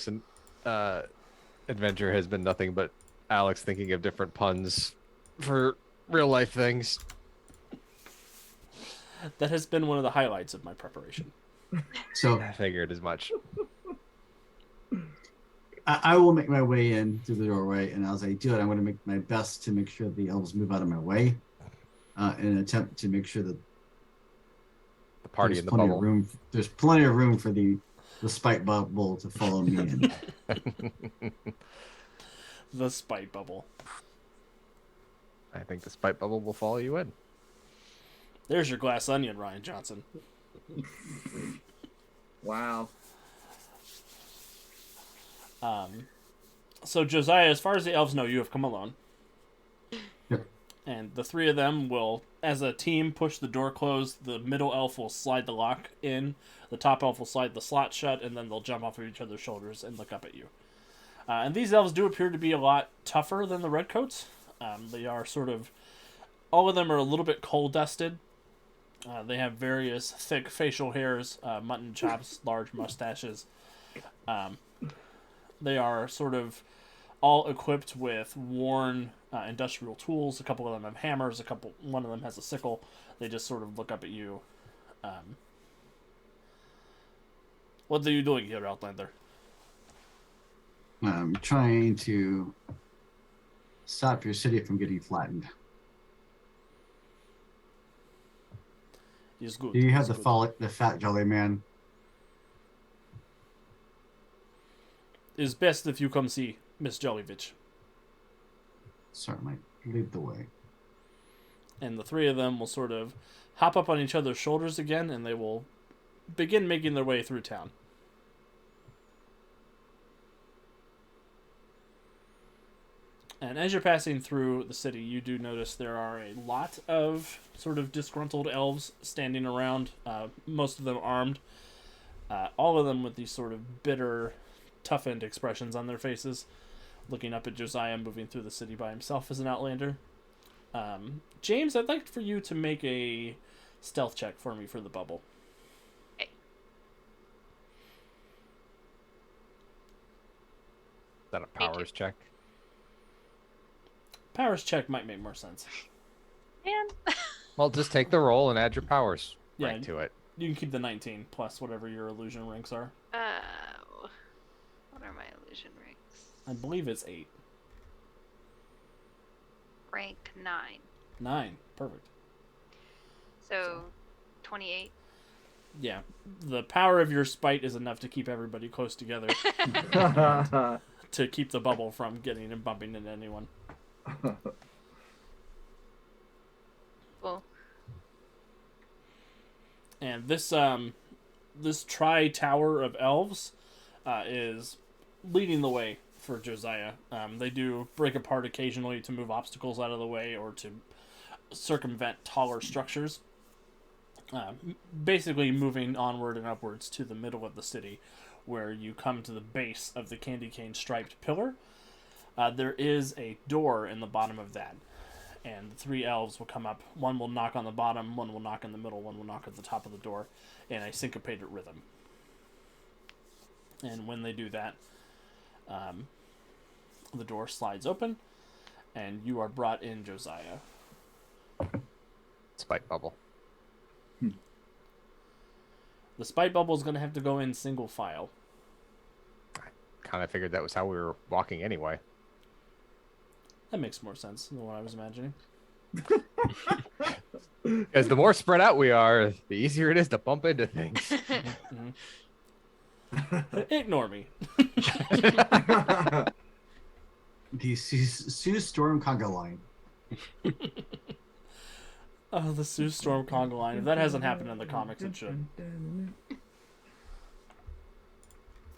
adventure has been nothing but Alex thinking of different puns for real life things. That has been one of the highlights of my preparation. So I figured as much. I will make my way in through the doorway, and as I do it, I'm going to make my best to make sure the elves move out of my way in an attempt to make sure that The party in the bubble. There's plenty of room for the spite bubble to follow me in. The spite bubble. I think the spite bubble will follow you in. There's your glass onion, Ryan Johnson. Wow. So Josiah, as far as the elves know, you have come alone. Yep. And the three of them will, as a team, push the door closed. The middle elf will slide the lock in. The top elf will slide the slot shut, and then they'll jump off of each other's shoulders and look up at you. And these elves do appear to be a lot tougher than the redcoats. They are sort of... All of them are a little bit coal-dusted. They have various thick facial hairs, mutton chops, large mustaches. They are sort of all equipped with worn industrial tools. A couple of them have hammers. One of them has a sickle. They just sort of look up at you. What are you doing here, Outlander? I'm trying to stop your city from getting flattened. Is good. Do you have Is the fat jelly man? It's best if you come see Miss Jollivich. Certainly. Lead the way. And the three of them will sort of hop up on each other's shoulders again, and they will begin making their way through town. And as you're passing through the city, you do notice there are a lot of sort of disgruntled elves standing around, most of them armed, all of them with these sort of bitter, toughened expressions on their faces, looking up at Josiah moving through the city by himself as an outlander. James, I'd like for you to make a stealth check for me for the bubble. Okay. Is that a Thank you. powers check? Powers check might make more sense. Man. Well, just take the roll and add your powers Yeah. rank to it. You can keep the 19 plus whatever your illusion ranks are. What are my illusion ranks? I believe it's 8. Rank 9. 9. Perfect. So 28. Yeah. The power of your spite is enough to keep everybody close together to keep the bubble from getting and bumping into anyone. Cool. And this tri-tower of elves is leading the way for Josiah. They do break apart occasionally to move obstacles out of the way or to circumvent taller structures. Basically moving onward and upwards to the middle of the city, where you come to the base of the candy cane striped pillar. There is a door in the bottom of that, and the 3 elves will come up. One will knock on the bottom, one will knock in the middle, one will knock at the top of the door in a syncopated rhythm. And when they do that, the door slides open, and you are brought in, Josiah. Spite bubble. The spite bubble is going to have to go in single file. Kind of figured that was how we were walking anyway. That makes more sense than what I was imagining. Because the more spread out we are, the easier it is to bump into things. Ignore me. The Sue Storm conga line. Oh, the Sue Storm conga line. If that hasn't happened in the comics, it should.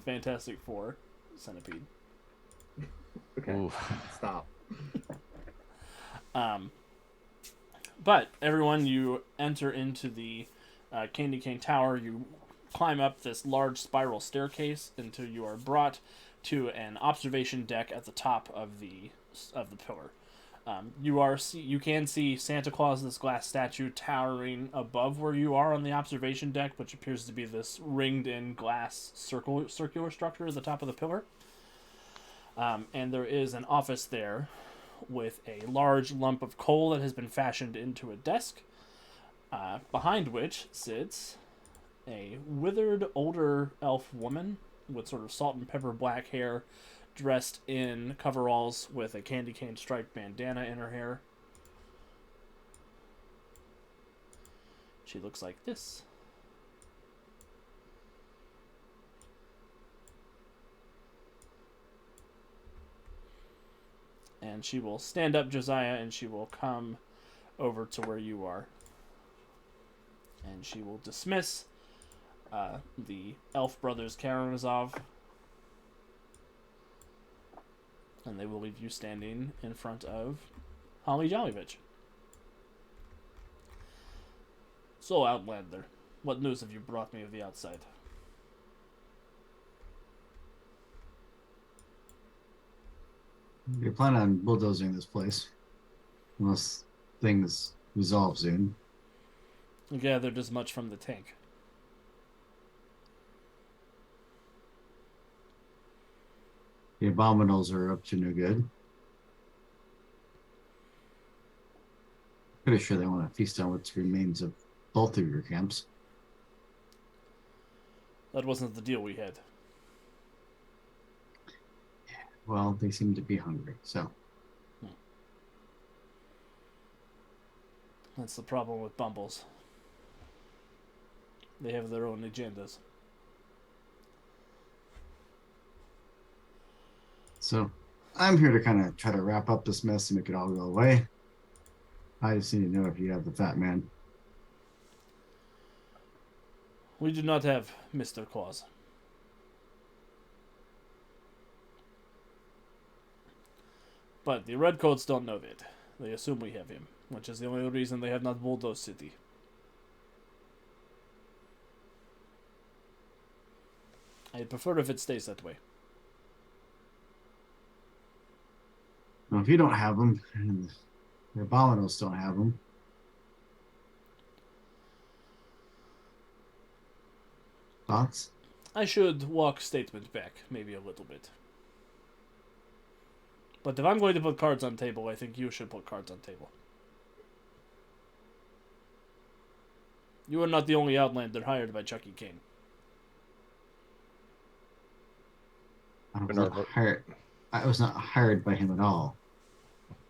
Fantastic Four centipede. Okay, Oof. stop. But everyone, you enter into the Candy Cane Tower. You climb up this large spiral staircase until you are brought to an observation deck at the top of the pillar. You can see Santa Claus, this glass statue, towering above where you are on the observation deck, which appears to be this ringed-in glass circular structure at the top of the pillar. And there is an office there with a large lump of coal that has been fashioned into a desk, behind which sits a withered older elf woman with sort of salt and pepper black hair, dressed in coveralls with a candy cane striped bandana in her hair. She looks like this. And she will stand up, Josiah, and she will come over to where you are. And she will dismiss the elf brothers Karamazov. And they will leave you standing in front of Holly Jollivich. So, Outlander, what news have you brought me of the outside? We plan on bulldozing this place. Unless things resolve soon. I gathered as much from the tank. The abominals are up to no good. Pretty sure they want to feast on what remains of both of your camps. That wasn't the deal we had. Well, they seem to be hungry, so. That's the problem with Bumbles. They have their own agendas. So, I'm here to kind of try to wrap up this mess and make it all go away. I just need to know if you have the fat man. We do not have Mr. Claus. But the Redcoats don't know that. They assume we have him, which is the only reason they have not bulldozed city. I'd prefer if it stays that way. Well, if you don't have them, and the Abominos don't have them, thoughts? I should walk statement back, maybe a little bit. But if I'm going to put cards on table, I think you should put cards on table. You are not the only Outlander hired by Chucky Kane. I was not hired by him at all,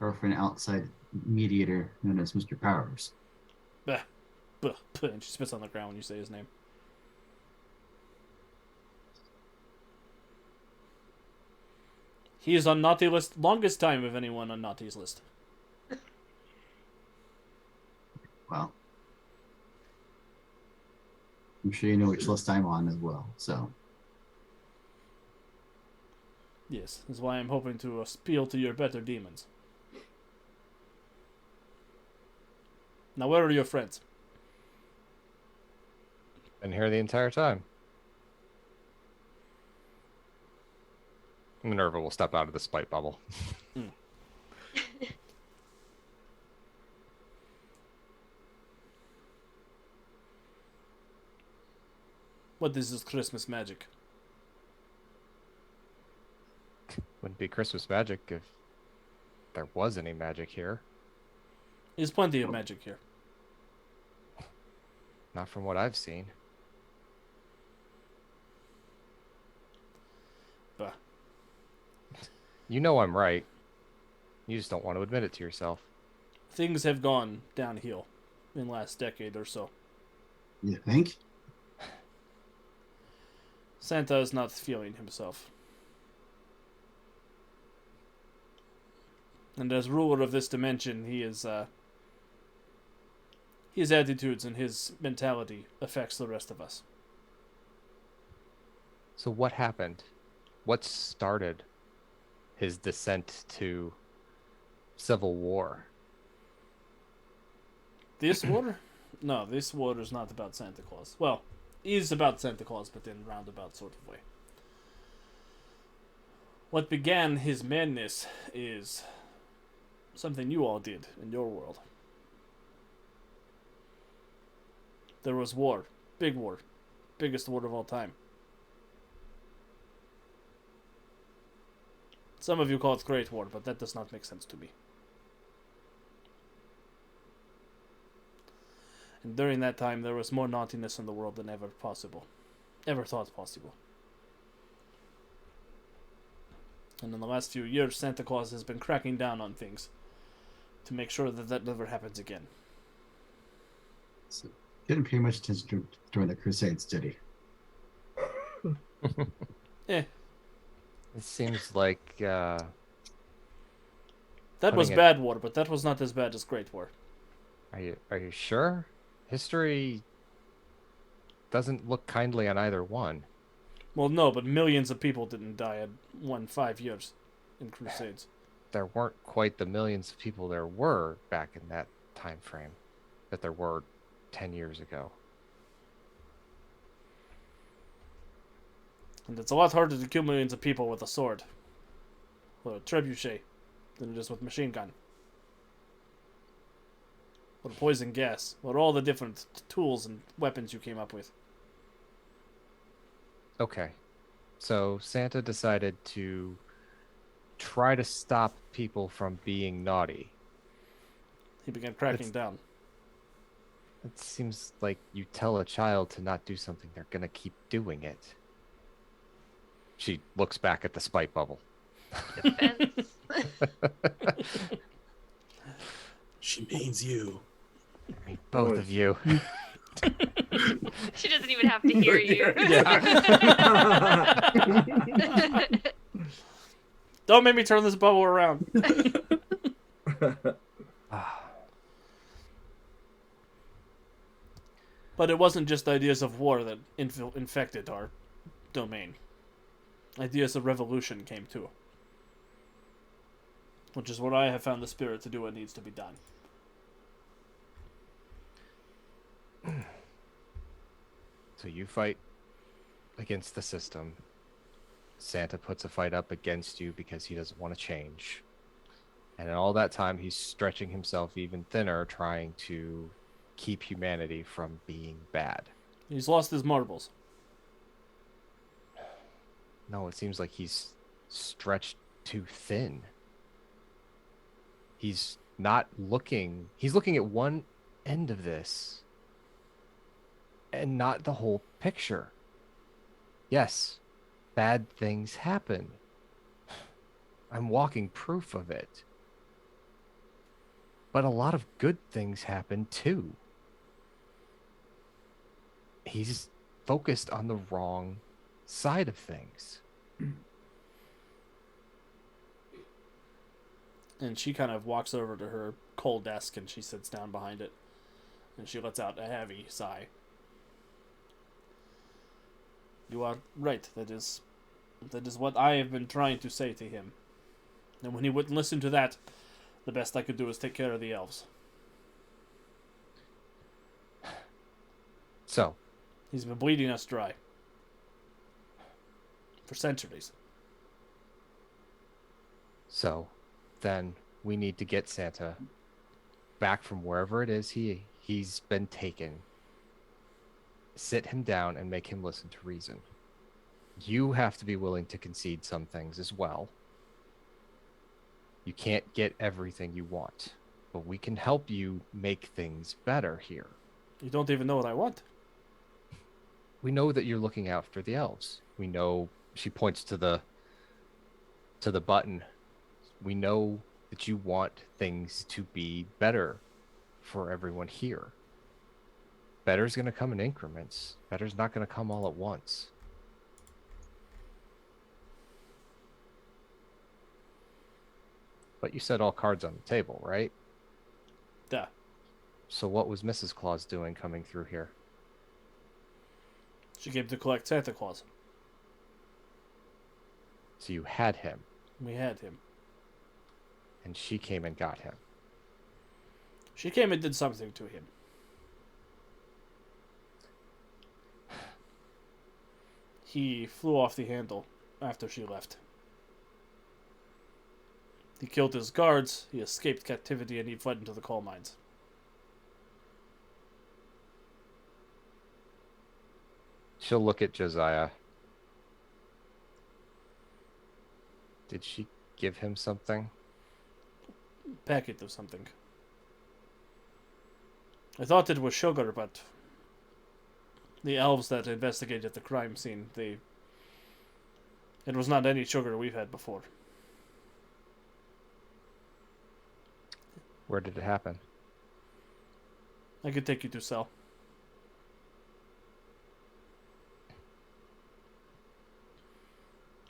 or for an outside mediator known as Mr. Powers. Bah. Bah. Bah. And she spits on the ground when you say his name. He is on Naughty List longest time of anyone on Naughty's list. Well, I'm sure you know which list I'm on as well, so. Yes, that's why I'm hoping to appeal to your better demons. Now, where are your friends? Been here the entire time. Minerva will step out of the spite bubble. What is this Christmas magic? Wouldn't be Christmas magic if there was any magic here. There's plenty of magic here. Not from what I've seen. Bah. You know I'm right. You just don't want to admit it to yourself. Things have gone downhill in the last decade or so. You think? Santa is not feeling himself. And as ruler of this dimension, his attitudes and his mentality affects the rest of us. So what happened? What started his descent to civil war? This war? No, this war is not about Santa Claus. Well, it is about Santa Claus, but in a roundabout sort of way. What began his madness is something you all did in your world. There was war. Big war. Biggest war of all time. Some of you call it Great War, but that does not make sense to me. And during that time, there was more naughtiness in the world than ever thought possible. And in the last few years, Santa Claus has been cracking down on things to make sure that that never happens again. So, didn't pay much attention during the Crusades, did he? Eh. It seems like that was bad war, but that was not as bad as Great War. Are you sure? History doesn't look kindly on either one. Well, no, but millions of people didn't die in 5 years in Crusades. There weren't quite the millions of people there were back in that time frame that there were 10 years ago. And it's a lot harder to kill millions of people with a sword or a trebuchet than it is with machine gun or poison gas or all the different tools and weapons you came up with. Okay, so Santa decided to try to stop people from being naughty. He began cracking down. It seems like you tell a child to not do something, they're gonna keep doing it. She looks back at the spite bubble. Defense. She means you. I mean, both of you. She doesn't even have to hear you. Don't make me turn this bubble around. But it wasn't just ideas of war that infected our domain. Ideas of revolution came too. which is what I have found the spirit to do what needs to be done. So you fight against the system. Santa puts a fight up against you because he doesn't want to change. And in all that time, he's stretching himself even thinner, trying to keep humanity from being bad. He's lost his marbles. No, it seems like he's stretched too thin. He's not looking, he's looking at one end of this and not the whole picture. Yes, bad things happen. I'm walking proof of it. But a lot of good things happen too. He's focused on the wrong side of things. And she kind of walks over to her coal desk and she sits down behind it. And she lets out a heavy sigh. You are right. That is what I have been trying to say to him. And when he wouldn't listen to that, the best I could do is take care of the elves. So, He's been bleeding us dry. For centuries. So then we need to get Santa back from wherever it is he's been taken. Sit him down and make him listen to reason. You have to be willing to concede some things as well. You can't get everything you want, but we can help you make things better here. You don't even know what I want. We know that you're looking after the elves. We know, she points to the button. We know that you want things to be better for everyone here. Better's going to come in increments. Better's not going to come all at once. But you said all cards on the table, right? Duh. So what was Mrs. Claus doing coming through here? She came to collect Santa Claus. So you had him, We had him. and she came and got him. She came and did something to him. He flew off the handle after she left. He killed his guards, he escaped captivity, and he fled into the coal mines. She'll look at Josiah. Did she give him something? Packet of something. I thought it was sugar, but the elves that investigated the crime scene, it was not any sugar we've had before. Where did it happen? I could take you to cell.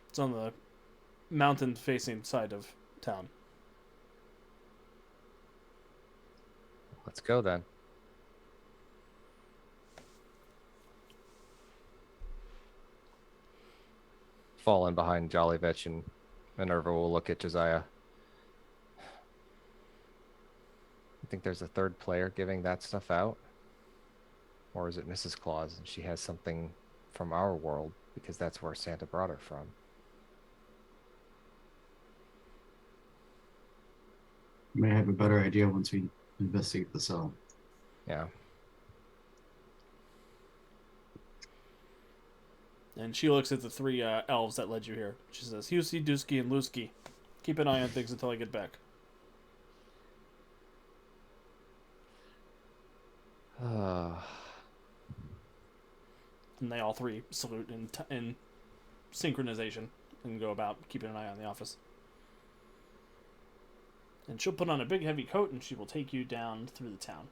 It's on the mountain-facing side of town. Let's go then. Fall in behind Jollyvich, and Minerva will look at Josiah. I think there's a third player giving that stuff out. Or is it Mrs. Claus and she has something from our world because that's where Santa brought her from? We may have a better idea once we investigate the cell. Yeah. And she looks at the three elves that led you here. She says, Husey, Dusky, and Lusky. Keep an eye on things until I get back. And they all three salute in synchronization and go about keeping an eye on the office. And she'll put on a big heavy coat and she will take you down through the town.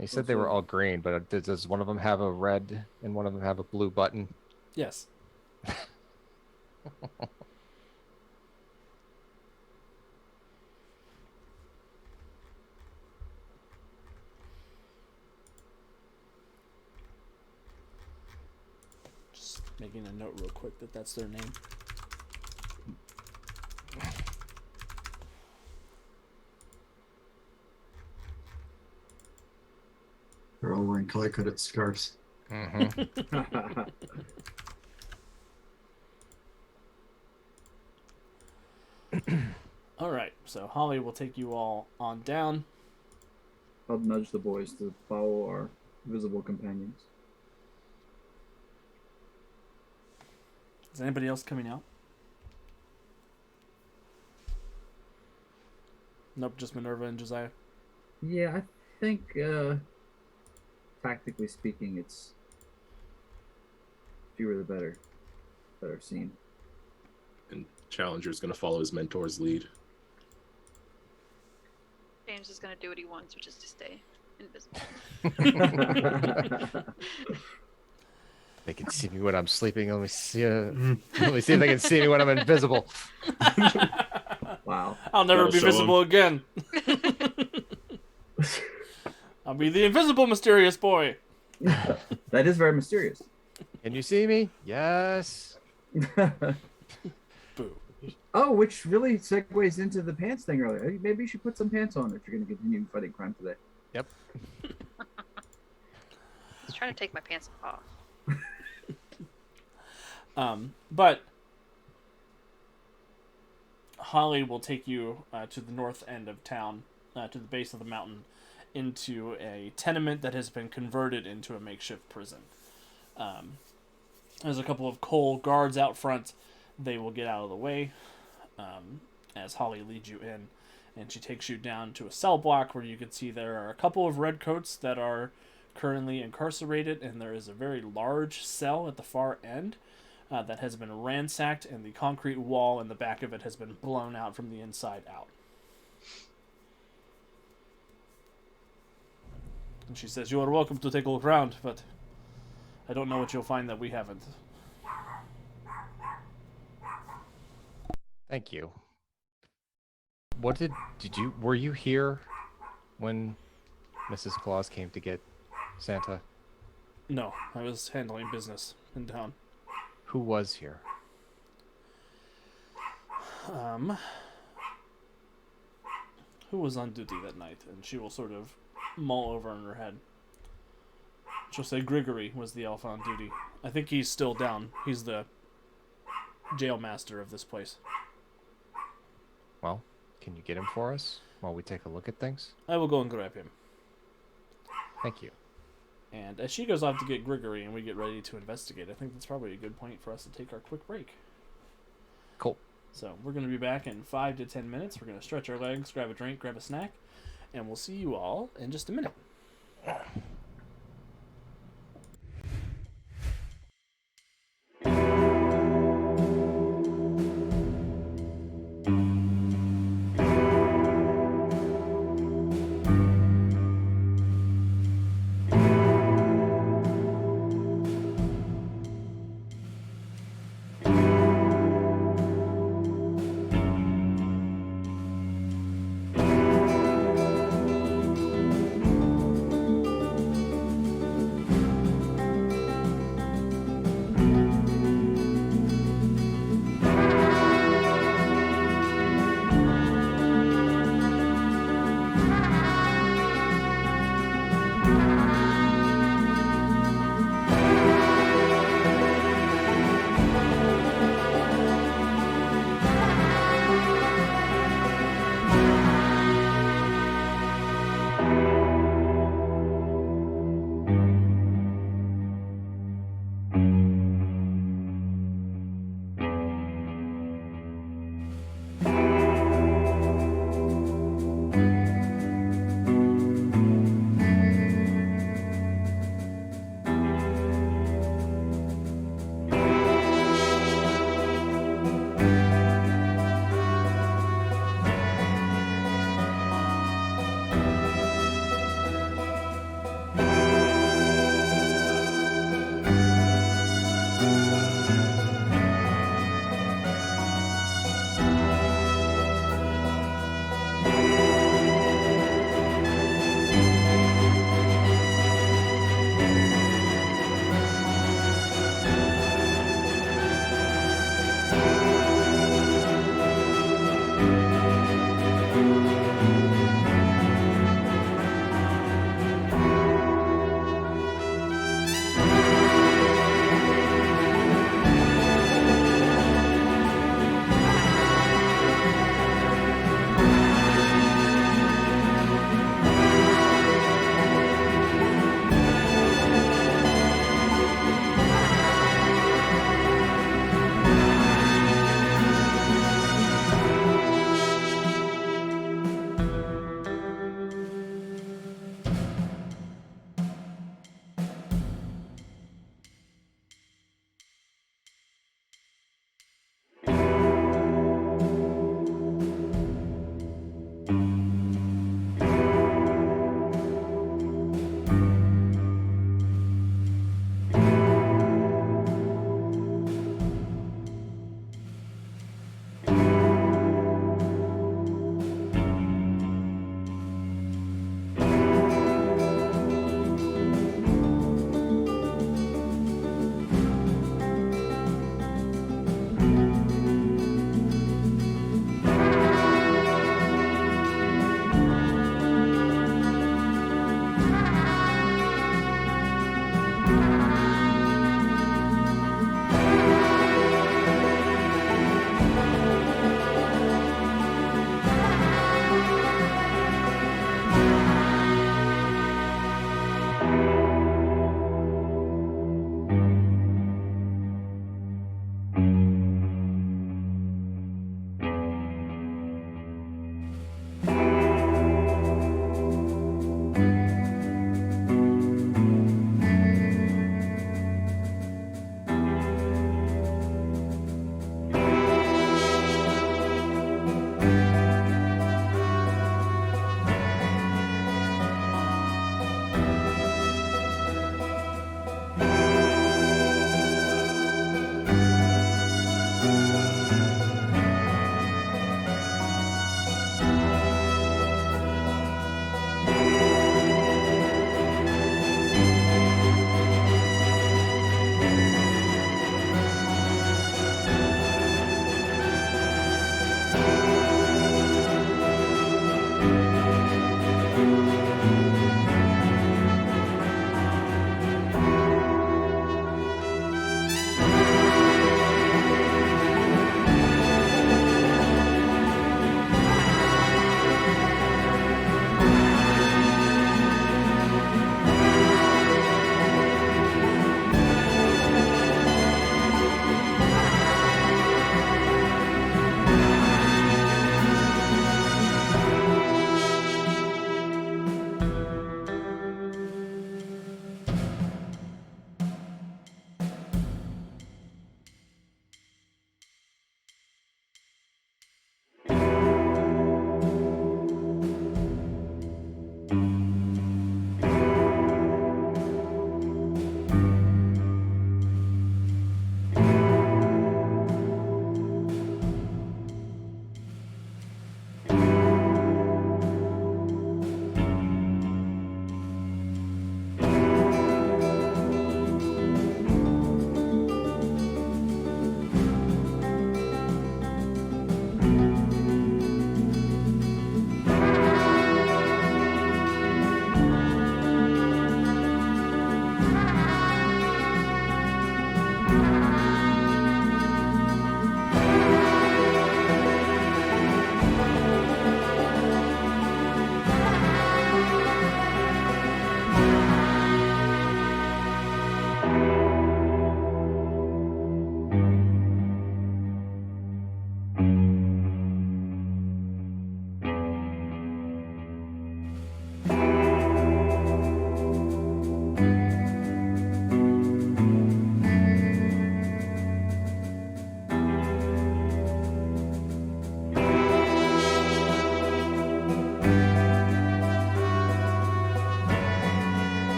He said they were all green, but does one of them have a red and one of them have a blue button? Yes. Just making a note real quick that that's their name. all wearing color-coded scarves. Mhm. All right, so Holly will take you all on down. I'll nudge the boys to follow our visible companions. Is anybody else coming out? Nope, just Minerva and Josiah. Yeah, I think, tactically speaking, it's fewer the better. Better seen. And Challenger's going to follow his mentor's lead. James is gonna do what he wants, which is to stay invisible. They can see me when I'm sleeping. Let me see. Let me see if they can see me when I'm invisible. Wow. I'll never That'll be show visible again. I'll be the invisible mysterious boy. That is very mysterious. Can you see me? Yes. Boo. Oh, which really segues into the pants thing earlier. Maybe you should put some pants on if you're going to continue fighting crime today. Yep. He's trying to take my pants off. But Holly will take you to the north end of town, to the base of the mountain, into a tenement that has been converted into a makeshift prison. There's a couple of coal guards out front. They will get out of the way as Holly leads you in, and she takes you down to a cell block where you can see there are a couple of redcoats that are currently incarcerated, and there is a very large cell at the far end that has been ransacked, and the concrete wall in the back of it has been blown out from the inside out. And she says, "You are welcome to take a look around, but I don't know what you'll find that we haven't." Thank you. What did you were you here when Mrs. Claus came to get Santa? No, I was handling business in town. Who was here? Who was on duty that night? And she will sort of mull over in her head. She'll say Grigory was the elf on duty. I think he's still down. He's the jail master of this place. Well, can you get him for us while we take a look at things? I will go and grab him. Thank you. And as she goes off to get Grigory and we get ready to investigate, I think that's probably a good point for us to take our quick break. Cool. So we're going to be back in 5 to 10 minutes. We're going to stretch our legs, grab a drink, grab a snack, and we'll see you all in just a minute.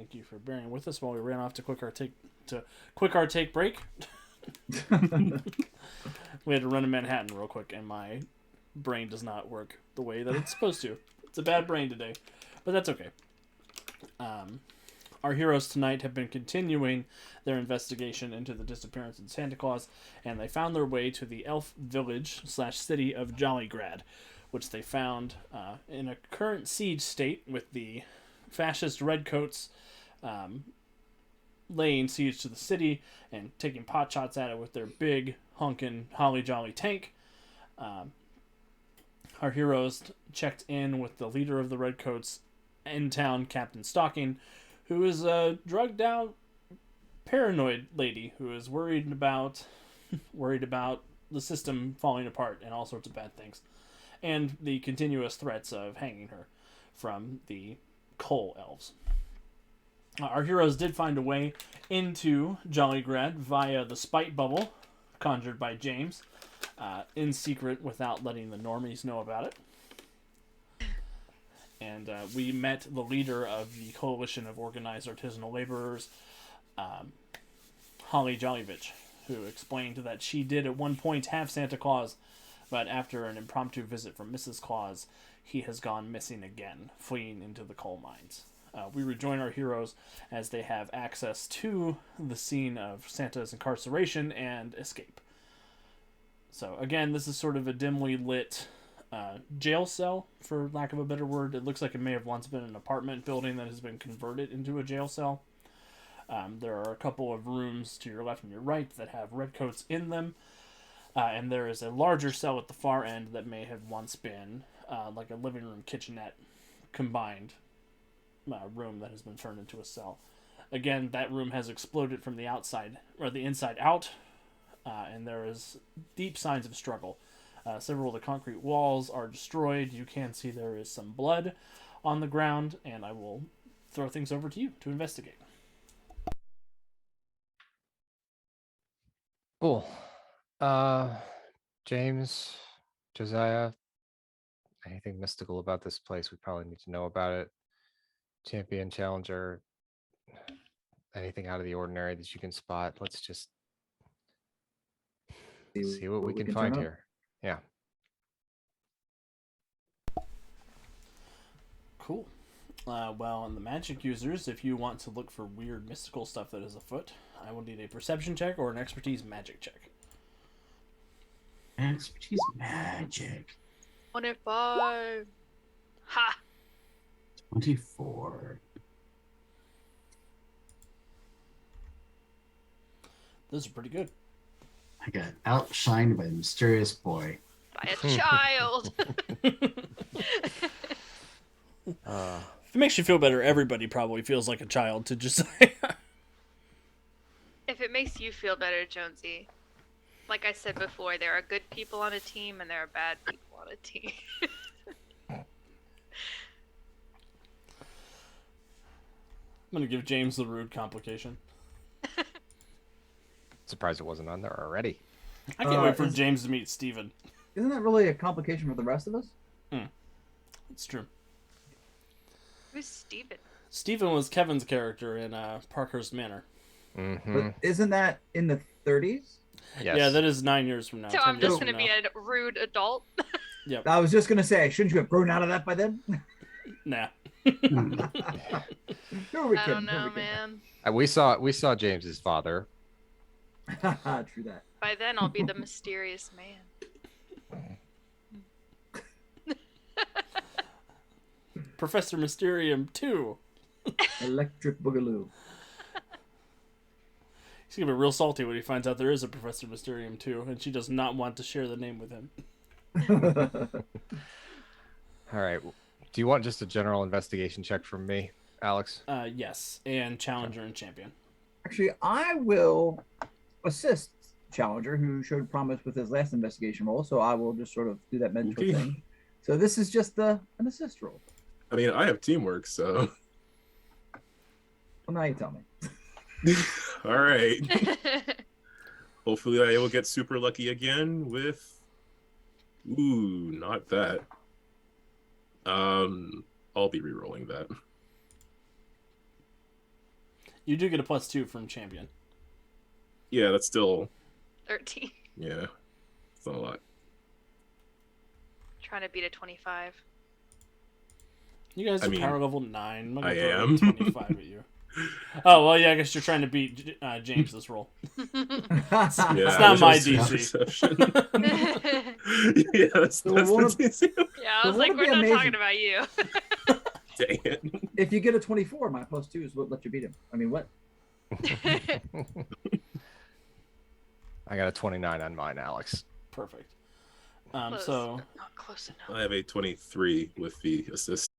Thank you for bearing with us while we ran off to quick our take break. We had to run to Manhattan real quick, and my brain does not work the way that it's supposed to. It's a bad brain today, but that's okay. Our heroes tonight have been continuing their investigation into the disappearance of Santa Claus, and they found their way to the elf village / city of Jollygrad, which they found in a current siege state with the fascist redcoats laying siege to the city and taking pot shots at it with their big honkin' holly jolly tank. Our heroes checked in with the leader of the redcoats in town, Captain Stocking, who is a drugged out, paranoid lady who is worried about the system falling apart and all sorts of bad things, and the continuous threats of hanging her from the coal elves. Our heroes did find a way into Jollygrad via the spite bubble conjured by James, in secret without letting the normies know about it. And we met the leader of the coalition of organized artisanal laborers, Holly Jollyvich, who explained that she did at one point have Santa Claus, but after an impromptu visit from Mrs. Claus, he has gone missing again, fleeing into the coal mines. We rejoin our heroes as they have access to the scene of Santa's incarceration and escape. So again, this is sort of a dimly lit jail cell, for lack of a better word. It looks like it may have once been an apartment building that has been converted into a jail cell. There are a couple of rooms to your left and your right that have redcoats in them. And there is a larger cell at the far end that may have once been like a living room kitchenette combined room that has been turned into a cell. Again, that room has exploded from the outside, or the inside out, and there is deep signs of struggle. Several of the concrete walls are destroyed. You can see there is some blood on the ground, and I will throw things over to you to investigate. Cool. James, Josiah, anything mystical about this place we probably need to know about it? Champion, challenger, anything out of the ordinary that you can spot? Let's just see what we can find here. Yeah. Cool. Well, in the magic users, if you want to look for weird mystical stuff that is afoot, I will need a perception check or an expertise magic check. Expertise magic. 25. Ha! 24. Those are pretty good. I got outshined by the mysterious boy. By a child. If it makes you feel better, everybody probably feels like a child to just If it makes you feel better, Jonesy, like I said before, there are good people on a team and there are bad people on a team. I'm going to give James the rude complication. Surprised it wasn't on there already. I can't wait for James to meet Steven. Isn't that really a complication for the rest of us? It's true. Who's Steven? Steven was Kevin's character in Parkhurst Manor. Mm-hmm. But isn't that in the 30s? Yes. Yeah, that is 9 years from now. So 10 I'm years just from going to be now. a rude adult? Yep. I was just going to say, shouldn't you have grown out of that by then? Nah. I don't know, man. We saw James's father. True that. By then, I'll be the mysterious man. Professor Mysterium 2. Electric Boogaloo. He's going to be real salty when he finds out there is a Professor Mysterium 2, and she does not want to share the name with him. All right. Do you want just a general investigation check from me, Alex? Yes, and Challenger and Champion. Actually, I will assist Challenger, who showed promise with his last investigation roll, so I will just sort of do that mental Okay. thing. So this is just an assist roll. I mean, I have teamwork, so. Well, now you tell me. All right. Hopefully I will get super lucky again with... Ooh, not that. I'll be re-rolling that. You do get a +2 from champion. Yeah, that's still 13. yeah. It's not a lot. Trying to beat a 25. You guys I are mean, power level 9. I'm not gonna I throw a am. 25 at you. Oh well, yeah. I guess you're trying to beat James this roll. Yeah, It's I not wish it my was DC. perception. Yeah, that's So that's one the of- DC. Yeah, I So was won't like, it we're be not amazing? talking about you. Dang it. If you get a 24, my +2s would let you beat him. I mean, what? I got a 29 on mine, Alex. Perfect. Close, So but not close enough. I have a 23 with the assist.